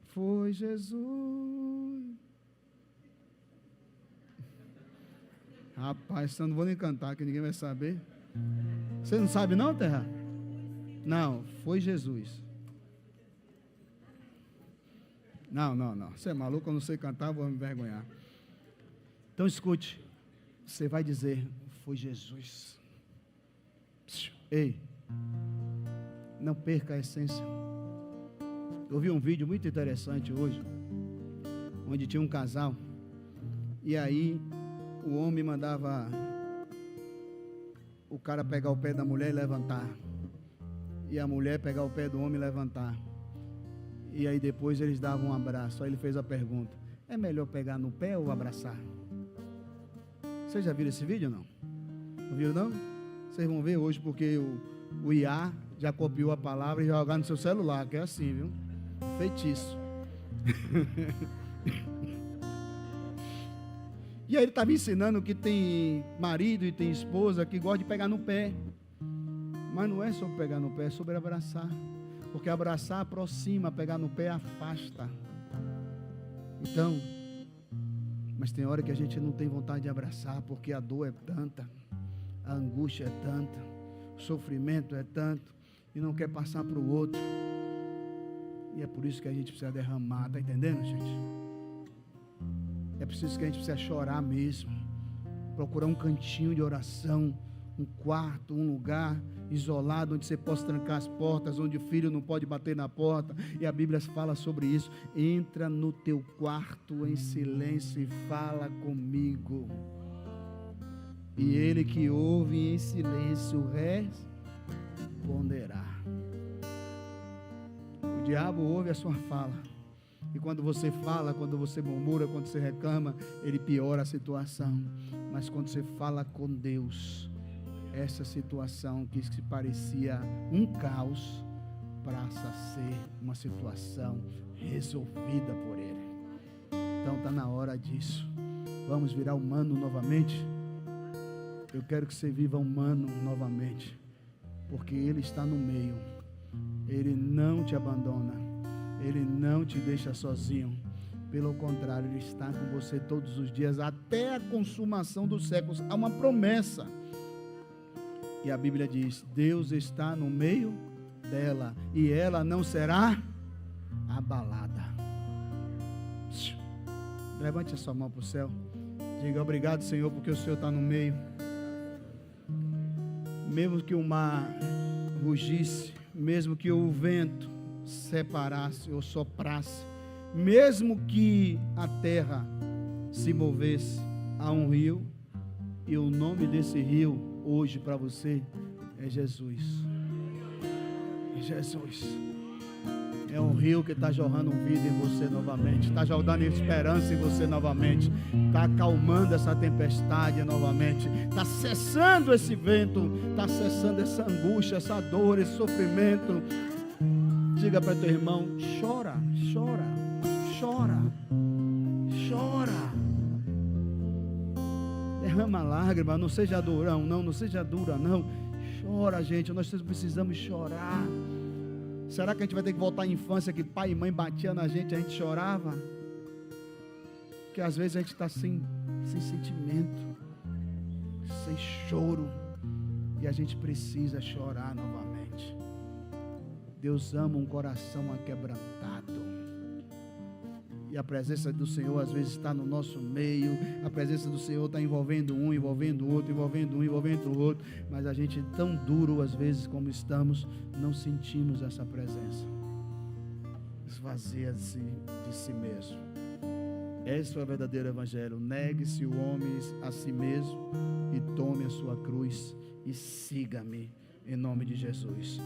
Foi Jesus. Rapaz, eu não vou nem cantar, que ninguém vai saber. Você não sabe não, Terra? Não, foi Jesus. Não. Você é maluco, eu não sei cantar, vou me envergonhar. Então escute. Você vai dizer: foi Jesus. Ei, não perca a essência. Eu vi um vídeo muito interessante hoje, onde tinha um casal, e aí o homem mandava o cara pegar o pé da mulher e levantar, e a mulher pegar o pé do homem e levantar, e aí depois eles davam um abraço. Aí ele fez a pergunta: é melhor pegar no pé ou abraçar? Vocês já viram esse vídeo ou não? Não viram não? Vocês vão ver hoje, porque o IA já copiou a palavra e jogar no seu celular, que é assim, viu? Feitiço. E aí ele está me ensinando que tem marido e tem esposa que gosta de pegar no pé. Mas não é sobre pegar no pé, é sobre abraçar. Porque abraçar aproxima, pegar no pé afasta. Então, mas tem hora que a gente não tem vontade de abraçar, porque a dor é tanta, a angústia é tanta, o sofrimento é tanto, e não quer passar para o outro. E é por isso que a gente precisa derramar, está entendendo, gente? É preciso que a gente precisa chorar mesmo, procurar um cantinho de oração, um quarto, um lugar isolado, onde você possa trancar as portas, onde o filho não pode bater na porta, e a Bíblia fala sobre isso. Entra no teu quarto em silêncio e fala comigo, e ele que ouve em silêncio responderá. O diabo ouve a sua fala, e quando você fala, quando você murmura, quando você reclama, ele piora a situação. Mas quando você fala com Deus, essa situação que se parecia um caos passa a ser uma situação resolvida por Ele. Então está na hora disso. Vamos virar humano novamente. Eu quero que você viva humano novamente, porque Ele está no meio. Ele não te abandona, Ele não te deixa sozinho. Pelo contrário, Ele está com você todos os dias, até a consumação dos séculos. Há uma promessa. E a Bíblia diz: Deus está no meio dela, e ela não será abalada. Levante a sua mão para o céu. Diga: obrigado, Senhor, porque o Senhor está no meio. Mesmo que o mar rugisse, mesmo que o vento separasse ou soprasse, mesmo que a terra se movesse, há um rio, e o nome desse rio hoje para você é Jesus. É Jesus. É um rio que está jorrando vida em você novamente, está jogando esperança em você novamente, está acalmando essa tempestade novamente, está cessando esse vento, está cessando essa angústia, essa dor, esse sofrimento. Diga para teu irmão: chora, chora, chora, chora. Derrama lágrima, não seja durão, não seja dura, não. Chora, gente, nós precisamos chorar. Será que a gente vai ter que voltar à infância, que pai e mãe batiam na gente, a gente chorava? Porque às vezes a gente está sem sentimento, sem choro, e a gente precisa chorar novamente. Deus ama um coração aquebrantado. E a presença do Senhor às vezes está no nosso meio. A presença do Senhor está envolvendo um, envolvendo o outro, envolvendo um, envolvendo o outro. Mas a gente, tão duro às vezes como estamos, não sentimos essa presença. Esvazia-se de si mesmo. Esse é o verdadeiro evangelho. Negue-se o homem a si mesmo e tome a sua cruz e siga-me, em nome de Jesus.